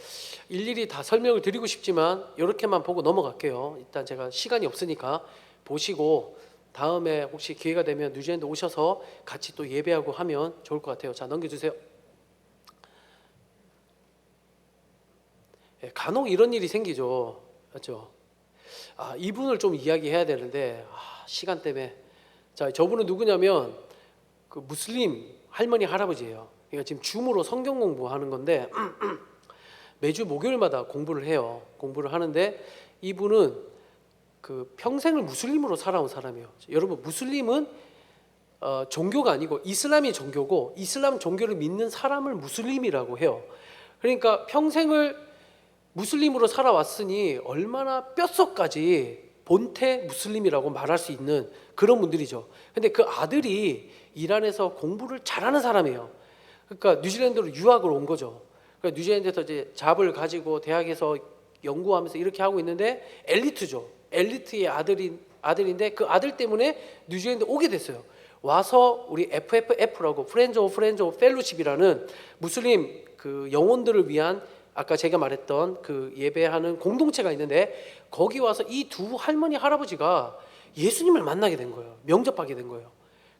일일이 다 설명을 드리고 싶지만 이렇게만 보고 넘어갈게요. 일단 제가 시간이 없으니까 보시고 다음에 혹시 기회가 되면 뉴질랜드 오셔서 같이 또 예배하고 하면 좋을 것 같아요. 자, 넘겨주세요. 네, 간혹 이런 일이 생기죠. 맞죠? 이분을 좀 이야기해야 되는데 시간 때문에. 자, 저분은 누구냐면 그 무슬림 할머니 할아버지예요. 그러니까 지금 줌으로 성경 공부하는 건데 매주 목요일마다 공부를 해요. 공부를 하는데 이분은 그 평생을 무슬림으로 살아온 사람이에요. 여러분, 무슬림은 종교가 아니고 이슬람이 종교고, 이슬람 종교를 믿는 사람을 무슬림이라고 해요. 그러니까 평생을 무슬림으로 살아왔으니 얼마나 뼛속까지 본태 무슬림이라고 말할 수 있는 그런 분들이죠. 근데 그 아들이 이란에서 공부를 잘하는 사람이에요. 그러니까 뉴질랜드로 유학을 온 거죠. 그러니까 뉴질랜드에서 이제 잡을 가지고 대학에서 연구하면서 이렇게 하고 있는데 엘리트죠. 엘리트의 아들인데 그 아들 때문에 뉴질랜드 오게 됐어요. 와서 우리 FFF라고 프렌즈 오브 펠로십이라는 무슬림 그 영혼들을 위한, 아까 제가 말했던 그 예배하는 공동체가 있는데 거기 와서 이 두 할머니 할아버지가 예수님을 만나게 된 거예요. 명접하게 된 거예요.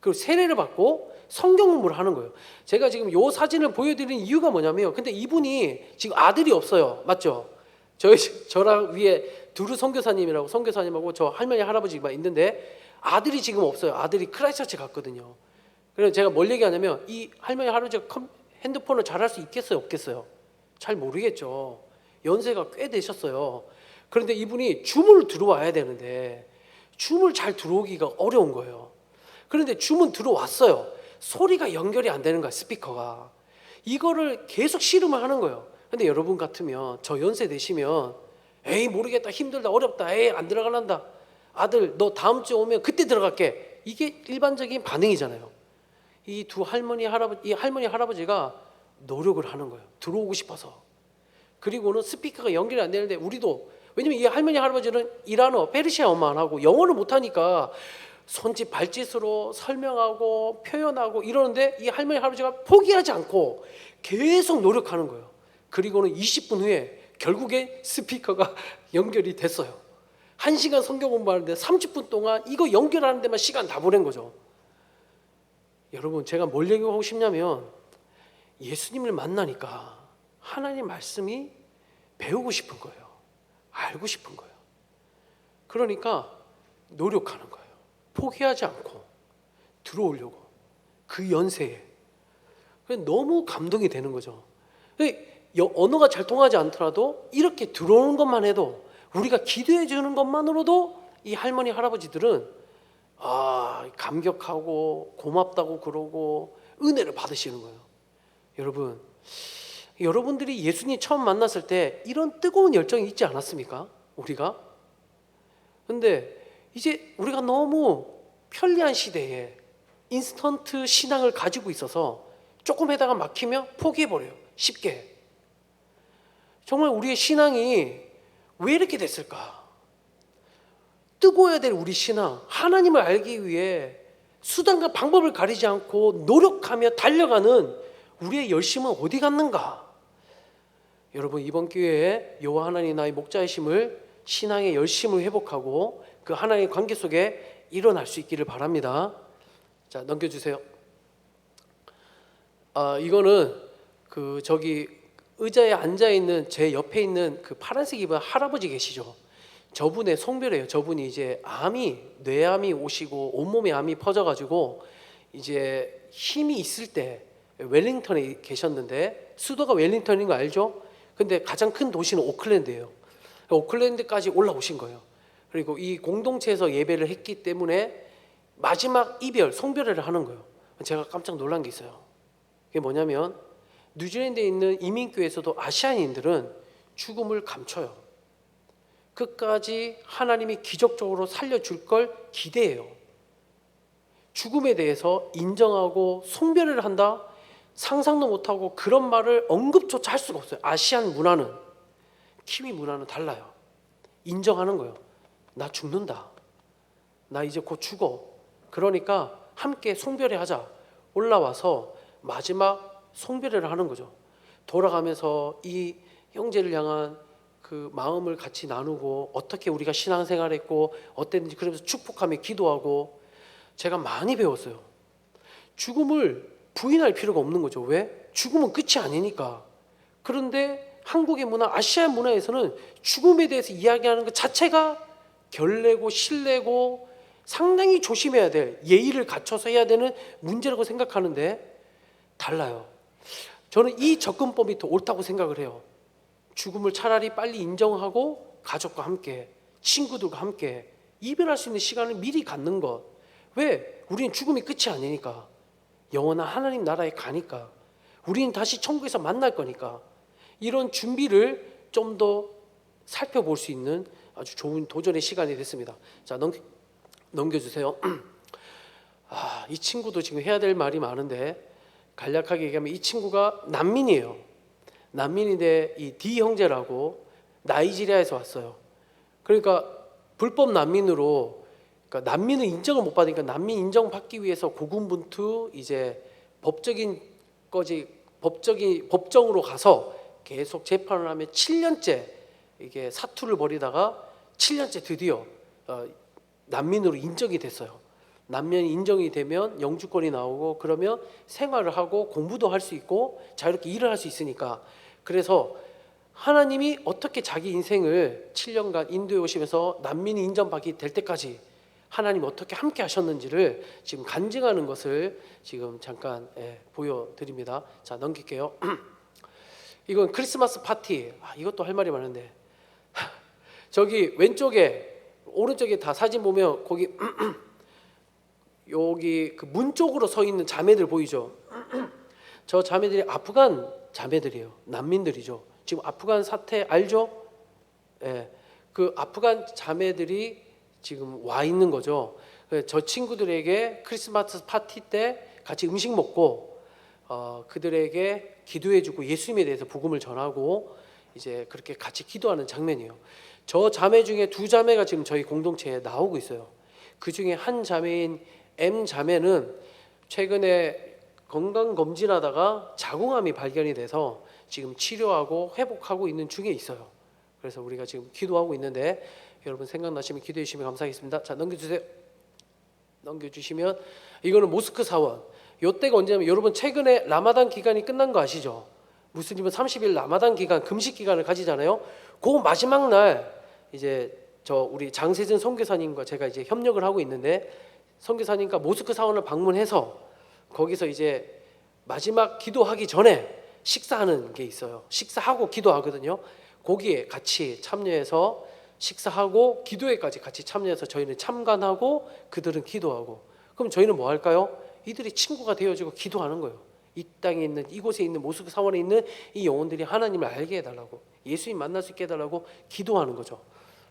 그리고 세례를 받고 성경 공부를 하는 거예요. 제가 지금 이 사진을 보여드리는 이유가 뭐냐면, 근데 이분이 지금 아들이 없어요. 맞죠? 저랑 위에 두루 선교사님이라고, 선교사님하고 저 할머니 할아버지가 있는데 아들이 지금 없어요. 아들이 크라이스처치 갔거든요. 그래서 제가 뭘 얘기하냐면, 이 할머니 할아버지가 핸드폰을 잘할 수 있겠어요, 없겠어요? 잘 모르겠죠. 연세가 꽤 되셨어요. 그런데 이분이 줌을 들어와야 되는데 줌을 잘 들어오기가 어려운 거예요. 그런데 줌은 들어왔어요. 소리가 연결이 안 되는 거야, 스피커가. 이거를 계속 씨름을 하는 거예요. 근데 여러분 같으면, 저 연세 되시면 에이 모르겠다, 힘들다, 어렵다, 에이 안 들어갈란다, 아들 너 다음 주에 오면 그때 들어갈게, 이게 일반적인 반응이잖아요. 이 할머니 할아버지가 노력을 하는 거예요. 들어오고 싶어서. 그리고는 스피커가 연결이 안 되는데 우리도, 왜냐면 이 할머니 할아버지는 이란어, 페르시아어만 하고 영어를 못하니까 손짓 발짓으로 설명하고 표현하고 이러는데 이 할머니 할아버지가 포기하지 않고 계속 노력하는 거예요. 그리고는 20분 후에 결국에 스피커가 연결이 됐어요. 1시간 성경 공부하는데 30분 동안 이거 연결하는 데만 시간 다 보낸 거죠. 여러분, 제가 뭘 얘기하고 싶냐면, 예수님을 만나니까 하나님 말씀이 배우고 싶은 거예요. 알고 싶은 거예요. 그러니까 노력하는 거예요. 포기하지 않고 들어오려고. 그 연세에 너무 감동이 되는 거죠. 언어가 잘 통하지 않더라도 이렇게 들어오는 것만 해도, 우리가 기도해 주는 것만으로도 이 할머니 할아버지들은 감격하고 고맙다고 그러고 은혜를 받으시는 거예요. 여러분, 여러분들이 예수님 처음 만났을 때 이런 뜨거운 열정이 있지 않았습니까? 우리가? 근데 이제 우리가 너무 편리한 시대에 인스턴트 신앙을 가지고 있어서 조금 하다가 막히면 포기해버려요. 쉽게. 정말 우리의 신앙이 왜 이렇게 됐을까? 뜨거워야 될 우리 신앙, 하나님을 알기 위해 수단과 방법을 가리지 않고 노력하며 달려가는 우리의 열심은 어디 갔는가? 여러분, 이번 기회에 여호와 하나님 나의 목자이심을, 신앙의 열심을 회복하고 그 하나님의 관계 속에 일어날 수 있기를 바랍니다. 자, 넘겨주세요. 이거는 저기 의자에 앉아 있는 제 옆에 있는 그 파란색 입은 할아버지 계시죠? 저분의 송별이에요. 저분이 이제 뇌암이 오시고 온몸에 암이 퍼져가지고 이제 힘이 있을 때 웰링턴에 계셨는데, 수도가 웰링턴인 거 알죠? 근데 가장 큰 도시는 오클랜드예요. 오클랜드까지 올라오신 거예요. 그리고 이 공동체에서 예배를 했기 때문에 마지막 송별회를 하는 거예요. 제가 깜짝 놀란 게 있어요. 그게 뭐냐면, 뉴질랜드에 있는 이민교회에서도 아시아인들은 죽음을 감춰요. 끝까지 하나님이 기적적으로 살려줄 걸 기대해요. 죽음에 대해서 인정하고 송별을 한다? 상상도 못하고 그런 말을 언급조차 할 수가 없어요. 아시안 문화는, 키위 문화는 달라요. 인정하는 거예요. 나 죽는다. 나 이제 곧 죽어. 그러니까 함께 송별회 하자. 올라와서 마지막 송별회를 하는 거죠. 돌아가면서 이 형제를 향한 그 마음을 같이 나누고, 어떻게 우리가 신앙생활했고 어땠는지 그러면서 축복하며 기도하고. 제가 많이 배웠어요. 죽음을 부인할 필요가 없는 거죠. 왜? 죽음은 끝이 아니니까. 그런데 한국의 문화, 아시아 문화에서는 죽음에 대해서 이야기하는 것 자체가 결례고 신뢰고 상당히 조심해야 될, 예의를 갖춰서 해야 되는 문제라고 생각하는데 달라요. 저는 이 접근법이 더 옳다고 생각을 해요. 죽음을 차라리 빨리 인정하고 가족과 함께, 친구들과 함께 이별할 수 있는 시간을 미리 갖는 것. 왜? 우리는 죽음이 끝이 아니니까. 영원한 하나님 나라에 가니까. 우리는 다시 천국에서 만날 거니까. 이런 준비를 좀 더 살펴볼 수 있는 아주 좋은 도전의 시간이 됐습니다. 자, 넘겨주세요. 이 친구도 지금 해야 될 말이 많은데, 간략하게 얘기하면 이 친구가 난민이에요. 난민인데 이 D 형제라고 나이지리아에서 왔어요. 그러니까 불법 난민으로, 그러니까 난민은 인정을 못 받으니까 난민 인정 받기 위해서 고군분투 이제 법정으로 가서 계속 재판을 하면 7년째 이게 사투를 벌이다가 7년째 드디어 난민으로 인정이 됐어요. 난민이 인정이 되면 영주권이 나오고, 그러면 생활을 하고 공부도 할 수 있고 자유롭게 일을 할 수 있으니까. 그래서 하나님이 어떻게 자기 인생을 7년간 인도해 오시면서 난민이 인정받게 될 때까지 하나님이 어떻게 함께 하셨는지를 지금 간증하는 것을 지금 잠깐 보여드립니다. 자, 넘길게요. 이건 크리스마스 파티. 이것도 할 말이 많은데 저기 왼쪽에 오른쪽에 다 사진 보면 거기 여기 그 문 쪽으로 서 있는 자매들 보이죠? 저 자매들이 아프간 자매들이에요. 난민들이죠. 지금 아프간 사태 알죠? 그 아프간 자매들이 지금 와 있는 거죠. 저 친구들에게 크리스마스 파티 때 같이 음식 먹고 그들에게 기도해주고 예수님에 대해서 복음을 전하고 이제 그렇게 같이 기도하는 장면이에요. 저 자매 중에 두 자매가 지금 저희 공동체에 나오고 있어요. 그 중에 한 자매인 M 자매는 최근에 건강검진하다가 자궁암이 발견이 돼서 지금 치료하고 회복하고 있는 중에 있어요. 그래서 우리가 지금 기도하고 있는데 여러분 생각나시면 기도해 주시면 감사하겠습니다. 자, 넘겨주세요. 넘겨주시면 이거는 모스크 사원. 요때가 언제냐면 여러분 최근에 라마단 기간이 끝난 거 아시죠? 무슬림은 30일 라마단 기간 금식 기간을 가지잖아요. 그 마지막 날 이제 우리 장세진 선교사님과 제가 이제 협력을 하고 있는데 선교사님과 모스크 사원을 방문해서 거기서 이제 마지막 기도하기 전에 식사하는 게 있어요. 식사하고 기도하거든요. 거기에 같이 참여해서 식사하고 기도회까지 같이 참여해서 저희는 참관하고 그들은 기도하고, 그럼 저희는 뭐 할까요? 이들이 친구가 되어지고 기도하는 거예요. 이 땅에 있는, 이곳에 있는 모스크 사원에 있는 이 영혼들이 하나님을 알게 해달라고, 예수님 만날 수 있게 해달라고 기도하는 거죠.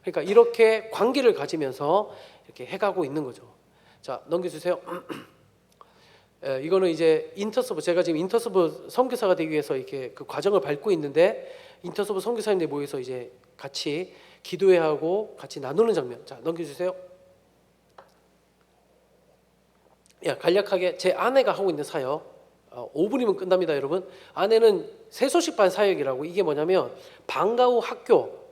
그러니까 이렇게 관계를 가지면서 이렇게 해가고 있는 거죠. 자, 넘겨주세요. 이거는 이제 인터서브, 제가 지금 인터서브 선교사가 되기 위해서 이렇게 그 과정을 밟고 있는데, 인터서브 선교사님들 모여서 이제 같이 기도회하고 같이 나누는 장면. 자, 넘겨주세요. 간략하게 제 아내가 하고 있는 사역, 5분이면 끝납니다, 여러분. 아내는 새소식반 사역이라고, 이게 뭐냐면 방과 후 학교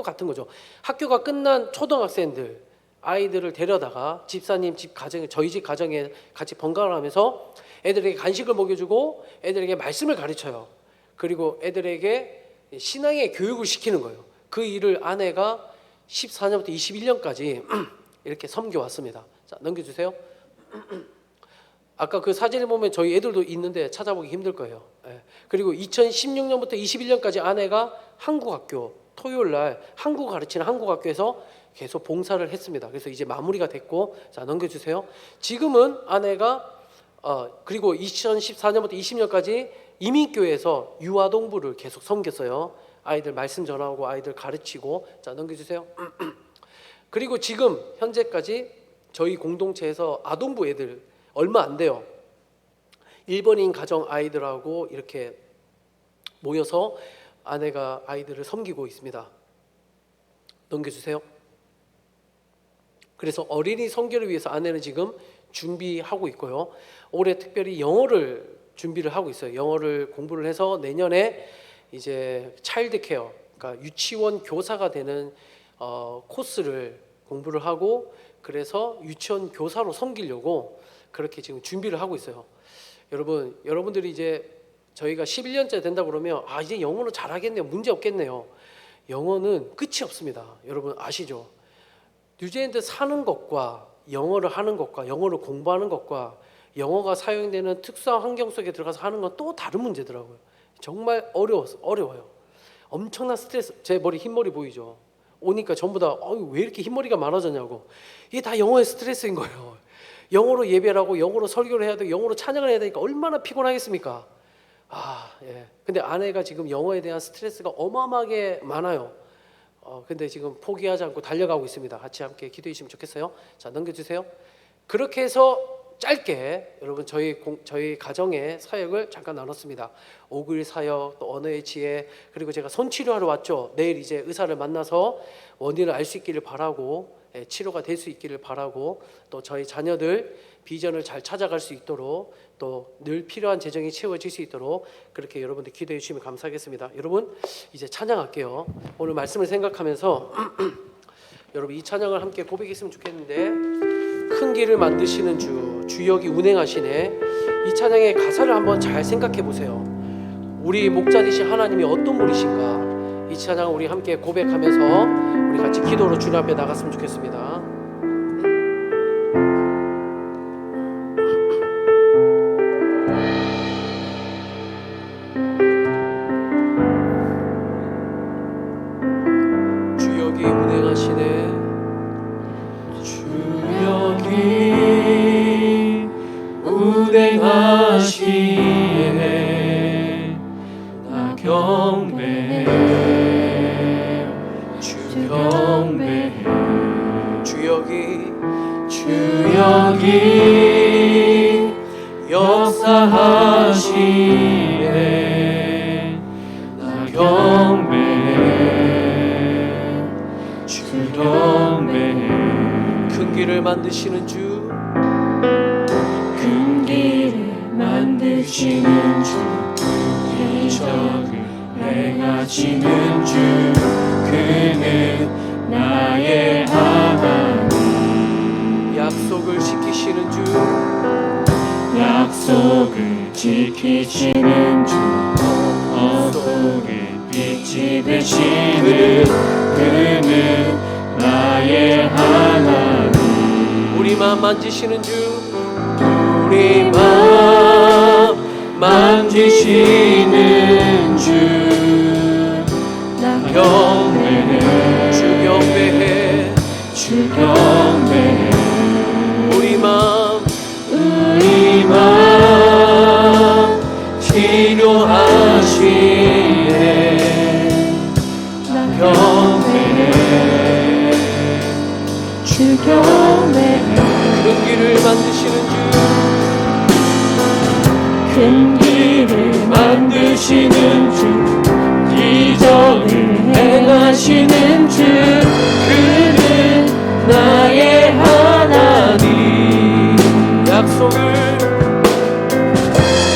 같은 거죠. 학교가 끝난 초등학생들, 아이들을 데려다가 집사님 집 가정에, 저희 집 가정에 같이 번갈아 하면서 애들에게 간식을 먹여주고 애들에게 말씀을 가르쳐요. 그리고 애들에게 신앙의 교육을 시키는 거예요. 그 일을 아내가 14년부터 21년까지 이렇게 섬겨왔습니다. 자, 넘겨주세요. 아까 그 사진에 보면 저희 애들도 있는데 찾아보기 힘들 거예요. 그리고 2016년부터 21년까지 아내가 한국학교, 토요일날 한국 가르치는 한국학교에서 계속 봉사를 했습니다. 그래서 이제 마무리가 됐고, 자, 넘겨주세요. 지금은 아내가 그리고 2014년부터 20년까지 이민교회에서 유아동부를 계속 섬겼어요. 아이들 말씀 전하고 아이들 가르치고. 자, 넘겨주세요. 그리고 지금 현재까지 저희 공동체에서 아동부 애들 얼마 안 돼요. 일본인 가정 아이들하고 이렇게 모여서 아내가 아이들을 섬기고 있습니다. 넘겨주세요. 그래서 어린이 선교를 위해서 아내는 지금 준비하고 있고요. 올해 특별히 영어를 준비를 하고 있어요. 영어를 공부를 해서 내년에 이제 차일드 케어, 그러니까 유치원 교사가 되는 코스를 공부를 하고, 그래서 유치원 교사로 섬기려고 그렇게 지금 준비를 하고 있어요. 여러분들이 이제 저희가 11년째 된다 그러면 이제 영어는 잘하겠네요, 문제 없겠네요. 영어는 끝이 없습니다. 여러분 아시죠? 뉴질랜드 사는 것과 영어를 하는 것과 영어를 공부하는 것과 영어가 사용되는 특수한 환경 속에 들어가서 하는 건 또 다른 문제더라고요. 정말 어려워요. 엄청난 스트레스. 제 머리 흰머리 보이죠? 오니까 전부 다 왜 이렇게 흰머리가 많아졌냐고. 이게 다 영어의 스트레스인 거예요. 영어로 예배를 하고 영어로 설교를 해야 되고 영어로 찬양을 해야 되니까 얼마나 피곤하겠습니까? 예. 근데 아내가 지금 영어에 대한 스트레스가 어마어마하게 많아요. 근데 지금 포기하지 않고 달려가고 있습니다. 같이 함께 기도해 주시면 좋겠어요. 자, 넘겨주세요. 그렇게 해서 짧게 여러분 저희 가정의 사역을 잠깐 나눴습니다. 5일 사역, 또 언어의 지혜, 그리고 제가 손치료하러 왔죠. 내일 이제 의사를 만나서 원인을 알 수 있기를 바라고, 치료가 될 수 있기를 바라고, 또 저희 자녀들 비전을 잘 찾아갈 수 있도록, 또 늘 필요한 재정이 채워질 수 있도록 그렇게 여러분들 기도해 주시면 감사하겠습니다. 여러분 이제 찬양할게요. 오늘 말씀을 생각하면서 여러분 이 찬양을 함께 고백했으면 좋겠는데, 큰 길을 만드시는 주역이 운행하시네. 이 찬양의 가사를 한번 잘 생각해 보세요. 우리 목자 되신 하나님이 어떤 분이신가, 이 찬양을 우리 함께 고백하면서 우리 같이 기도로 주님 앞에 나갔으면 좋겠습니다. 주역이 운행하시네. 운행하시네. 나 경배해, 주 경배해. 주역이 역사하시네. 나 경배해, 주 경배해. 큰 길을 만드시는 주, 큰 길을 만드시는 주, 기적을 행하시는 주, 그는 나의 하나님. 약속을 지키시는 주, 약속을 지키시는 주, 어둠의 빛이 되시는 그는 나의 하나님. 우리만 만지시는 주, 우리만 만지시는 주 경배해 주 경배해 주 경배해 우리 마음 치료하시네 경배해 주 경배해 큰 길을 만드시는 주 큰 길을 만드시는 주 기적을 행하시는 주 그는 나의 하나님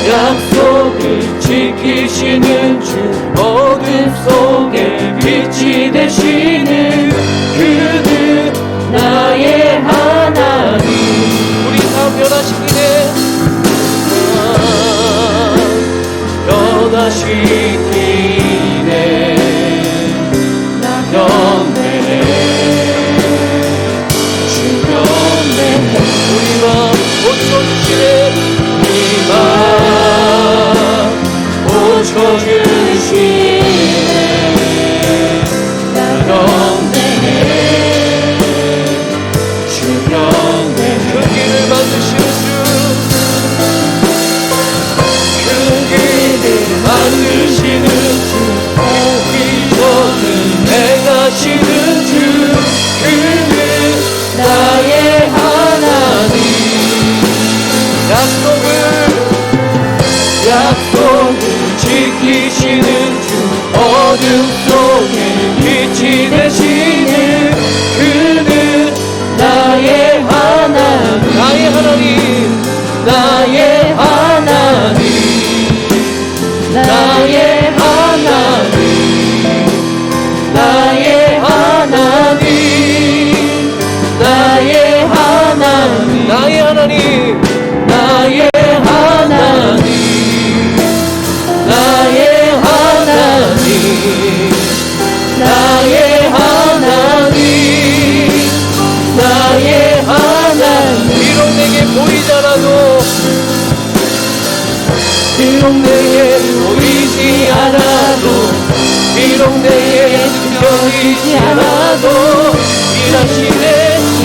약속을 지키시는 주 어둠 속에 빛이 되시는 그는 나의 하나님 우리 다 변화시키네 변화시키네 경배해 주 경배해 우리 마음 고쳐주시네 우리 마음 고쳐주시네 경배해 주 경배해 큰 길을 만드시는 주 만드시는 주 기적을 행하시는 주 그는 나의 하나님 약속을 지키시는 주 어둠 속에 빛이 되시는 그는 나의 하나님 나의 하나님 나의 하나님 나의 하나님 나의 하나님 나의 하나님 나의 하나님 나의 하나님 나의 하나님 나의 하나님 나의 하나님 비록 내게 보이지 않아도 비록 내게 보이지 않아도 비록 내게 느껴지지 않아도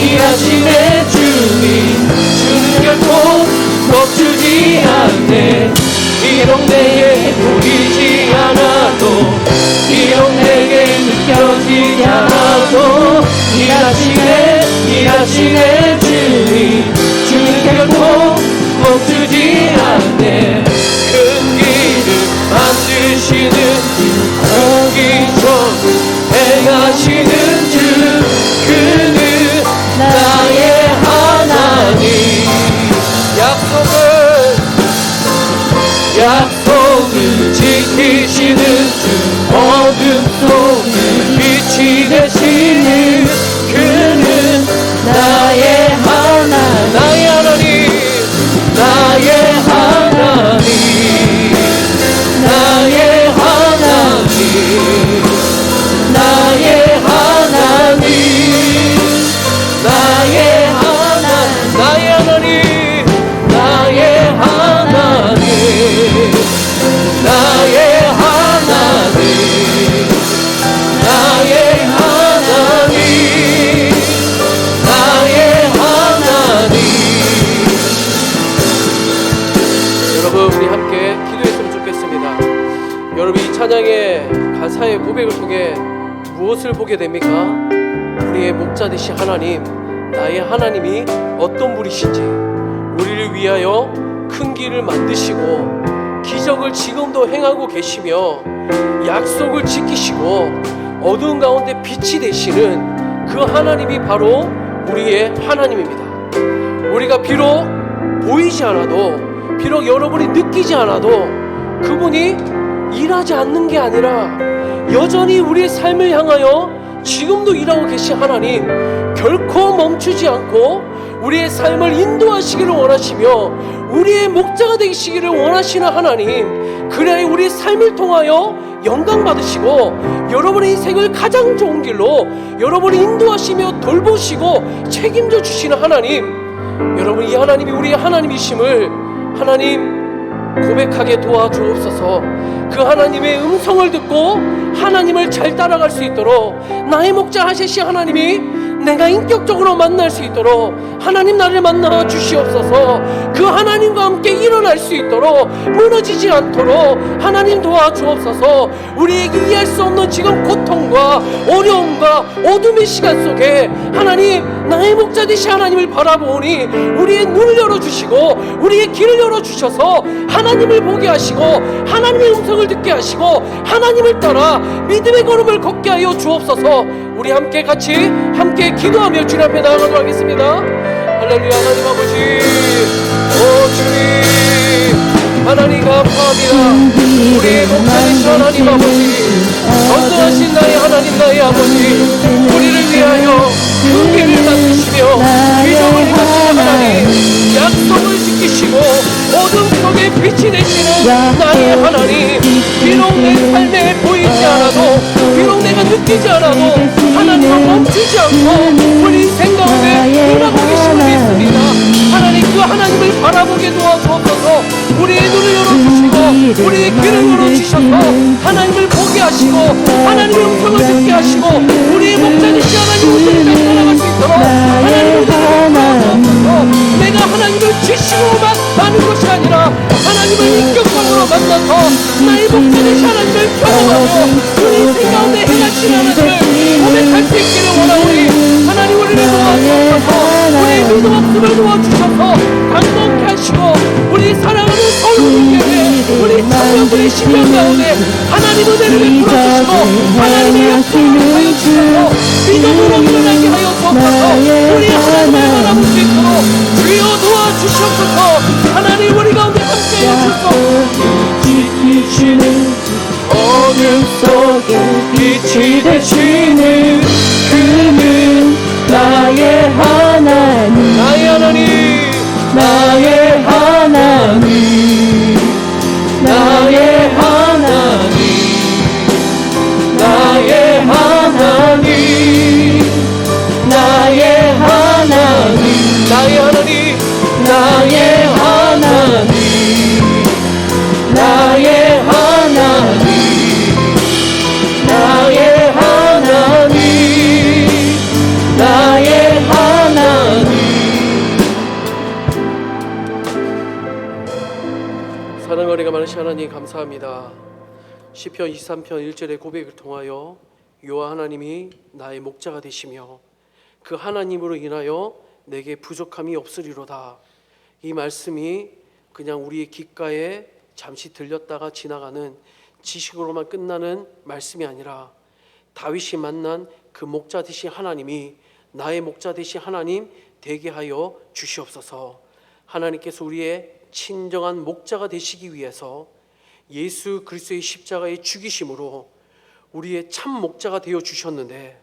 일하시네 주님 주는 결코 멈추지 않네 비록 내게 보이지 않아도 비록 내게 느껴지지 않아도 일하시네 주님 주는 결코 멈추지 않네 큰 길을 만드시는 주 기적을 행하시는 주 그는 나의 하나님 약속을 지키시는 주 어둠 속에 빛이 되시는 그는 나의 하나님 나의 하나님 나의 하나님 나의 하나님 나의 하나님 나의 하나님 나의 하나님 나의 하나님 나의 하나님 나의 하나님 나의 하나님 여러분 우리 함께 기도했으면 좋겠습니다. 여러분 이 찬양의 가사의 고백을 통해 무엇을 보게 됩니까? 우리의 목자 되신 하나님 나의 하나님이 어떤 분이신지 우리를 위하여 큰 길을 만드시고 기적을 지금도 행하고 계시며 약속을 지키시고 어두운 가운데 빛이 되시는 그 하나님이 바로 우리의 하나님입니다. 우리가 비록 보이지 않아도 비록 여러분이 느끼지 않아도 그분이 일하지 않는 게 아니라 여전히 우리의 삶을 향하여 지금도 일하고 계신 하나님 결코 멈추지 않고 우리의 삶을 인도하시기를 원하시며 우리의 목자가 되시기를 원하시는 하나님 그래야 우리의 삶을 통하여 영광 받으시고 여러분의 인생을 가장 좋은 길로 여러분이 인도하시며 돌보시고 책임져 주시는 하나님 여러분 이 하나님이 우리의 하나님이심을 하나님 고백하게 도와주옵소서. 그 하나님의 음성을 듣고 하나님을 잘 따라갈 수 있도록 나의 목자 하시시 하나님이 내가 인격적으로 만날 수 있도록 하나님 나를 만나 주시옵소서. 그 하나님과 함께 일어날 수 있도록 무너지지 않도록 하나님 도와주옵소서. 우리에게 이해할 수 없는 지금 고통과 어려움과 어둠의 시간 속에 하나님 나의 목자 되신 하나님을 바라보니 우리의 눈을 열어주시고 우리의 길을 열어주셔서 하나님을 보게 하시고 하나님의 음성을 듣게 하시고 하나님을 따라 믿음의 걸음을 걷게 하여 주옵소서. 우리 함께 기도하며 주님 앞에 나아가도록 하겠습니다. 할렐루야. 하나님 아버지, 오 주님 하나님 감사합니다. 우리의 목자 되신 하나님 아버지, 전능하신 나의 하나님 나의 아버지, 우리를 위하여 은혜를 맡으시며 기적을 행하시는 하나님, 약속을 지키시고 어둠 속에 빛이 되시는 나의 하나님, 비록 내 삶에 보이지 않아도 비록 내가 느끼지 않아도 하나님은 멈추지 않고 우리 인생 가운데 일하고 계심을 믿습니다. 하나님 그 하나님을 바라보게 도와주옵소서. 우리의 눈을 열어주시고 우리의 귀를 열어주셔서 하나님을 보게 하시고 하나님의 음성을 듣게 하시고 우리의 목자 되신 하나님을 잘 따라갈 수 있도록 하나님을 도와주옵소서. 내가 하나님을 지식으로만 아는 것이 아니라 하나님을 인격적으로 만나서 나의 목자 되신 하나님을 경험하고 우리 인생 가운데 행하신 하나님을 고백할 수 있기를 원하오니 하나님 우리를 도와주셔서 우리의 믿음 없음을 도와주셔서 강건케 하시고 우리 사랑하는 서울교회 우리 청년들의 심령 가운데 하나님 은혜를 베풀어주시고 하나님의 약속을 하여 주셔서 믿음으로 일어나게 하여 주옵소서. 우리 하나님을 바라볼 수 있도록 주여 도와주시옵소서. 하나님 우리 가운데 함께하여 주옵소서. 지키시는 어둠 속에 빛이 되시는 그는 나의 하나님, 나의 하나님, 나의 하나님, 나의 하나님, 나의 하나님, 나의 하나님, 나의 하나님, 나의 하나님, 나의 하나님, 나의 하나님, 나의 하나님. 사랑 은혜가 많으신 하나님 감사합니다. 시편 23편 1절의 고백을 통하여 여호와 하나님이 나의 목자가 되시며 그 하나님으로 인하여 내게 부족함이 없으리로다. 이 말씀이 그냥 우리의 귓가에 잠시 들렸다가 지나가는 지식으로만 끝나는 말씀이 아니라 다윗이 만난 그 목자 되신 하나님이 나의 목자 되신 하나님 되게 하여 주시옵소서. 하나님께서 우리의 친정한 목자가 되시기 위해서 예수 그리스도의 십자가의 죽이심으로 우리의 참 목자가 되어 주셨는데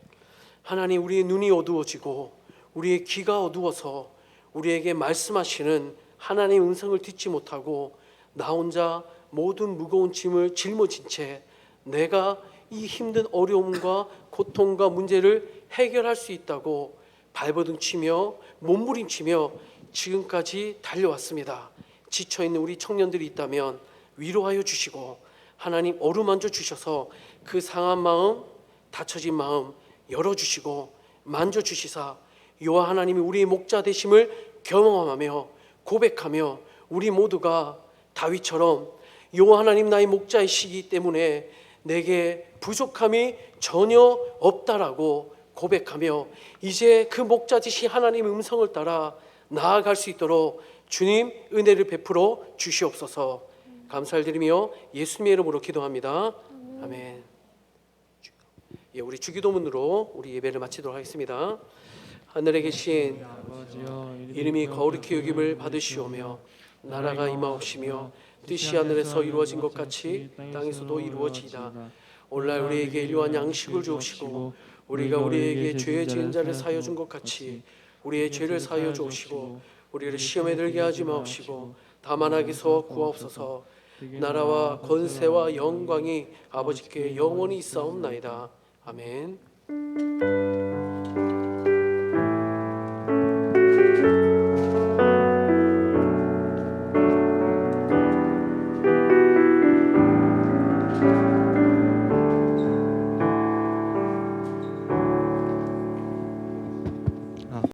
하나님 우리의 눈이 어두워지고 우리의 귀가 어두워서 우리에게 말씀하시는 하나님의 음성을 듣지 못하고 나 혼자 모든 무거운 짐을 짊어진 채 내가 이 힘든 어려움과 고통과 문제를 해결할 수 있다고 발버둥치며 몸부림치며 지금까지 달려왔습니다. 지쳐있는 우리 청년들이 있다면 위로하여 주시고 하나님 어루만져 주셔서 그 상한 마음, 닫혀진 마음 열어주시고 만져주시사 여호와 하나님이 우리의 목자 되심을 경험하며 고백하며 우리 모두가 다윗처럼 여호와 하나님 나의 목자이시기 때문에 내게 부족함이 전혀 없다라고 고백하며 이제 그 목자 되신 하나님의 음성을 따라 나아갈 수 있도록 주님 은혜를 베풀어 주시옵소서. 감사를 드리며 예수님의 이름으로 기도합니다. 아멘. 예, 우리 주기도문으로 우리 예배를 마치도록 하겠습니다. 하늘에 계신 이름이 거룩히 여김을 받으시오며 나라가 임하옵시며 뜻이 하늘에서 이루어진 것 같이 땅에서도 이루어지이다. 오늘날 우리에게 일용할 양식을 주옵시고 우리가 우리에게 죄 지은 자를 사하여 준 것 같이 우리의 죄를 사하여 주옵시고 우리를 시험에 들게 하지 마옵시고 다만 악에서 구하옵소서. 나라와 권세와 영광이 아버지께 영원히 있사옵나이다. 아멘.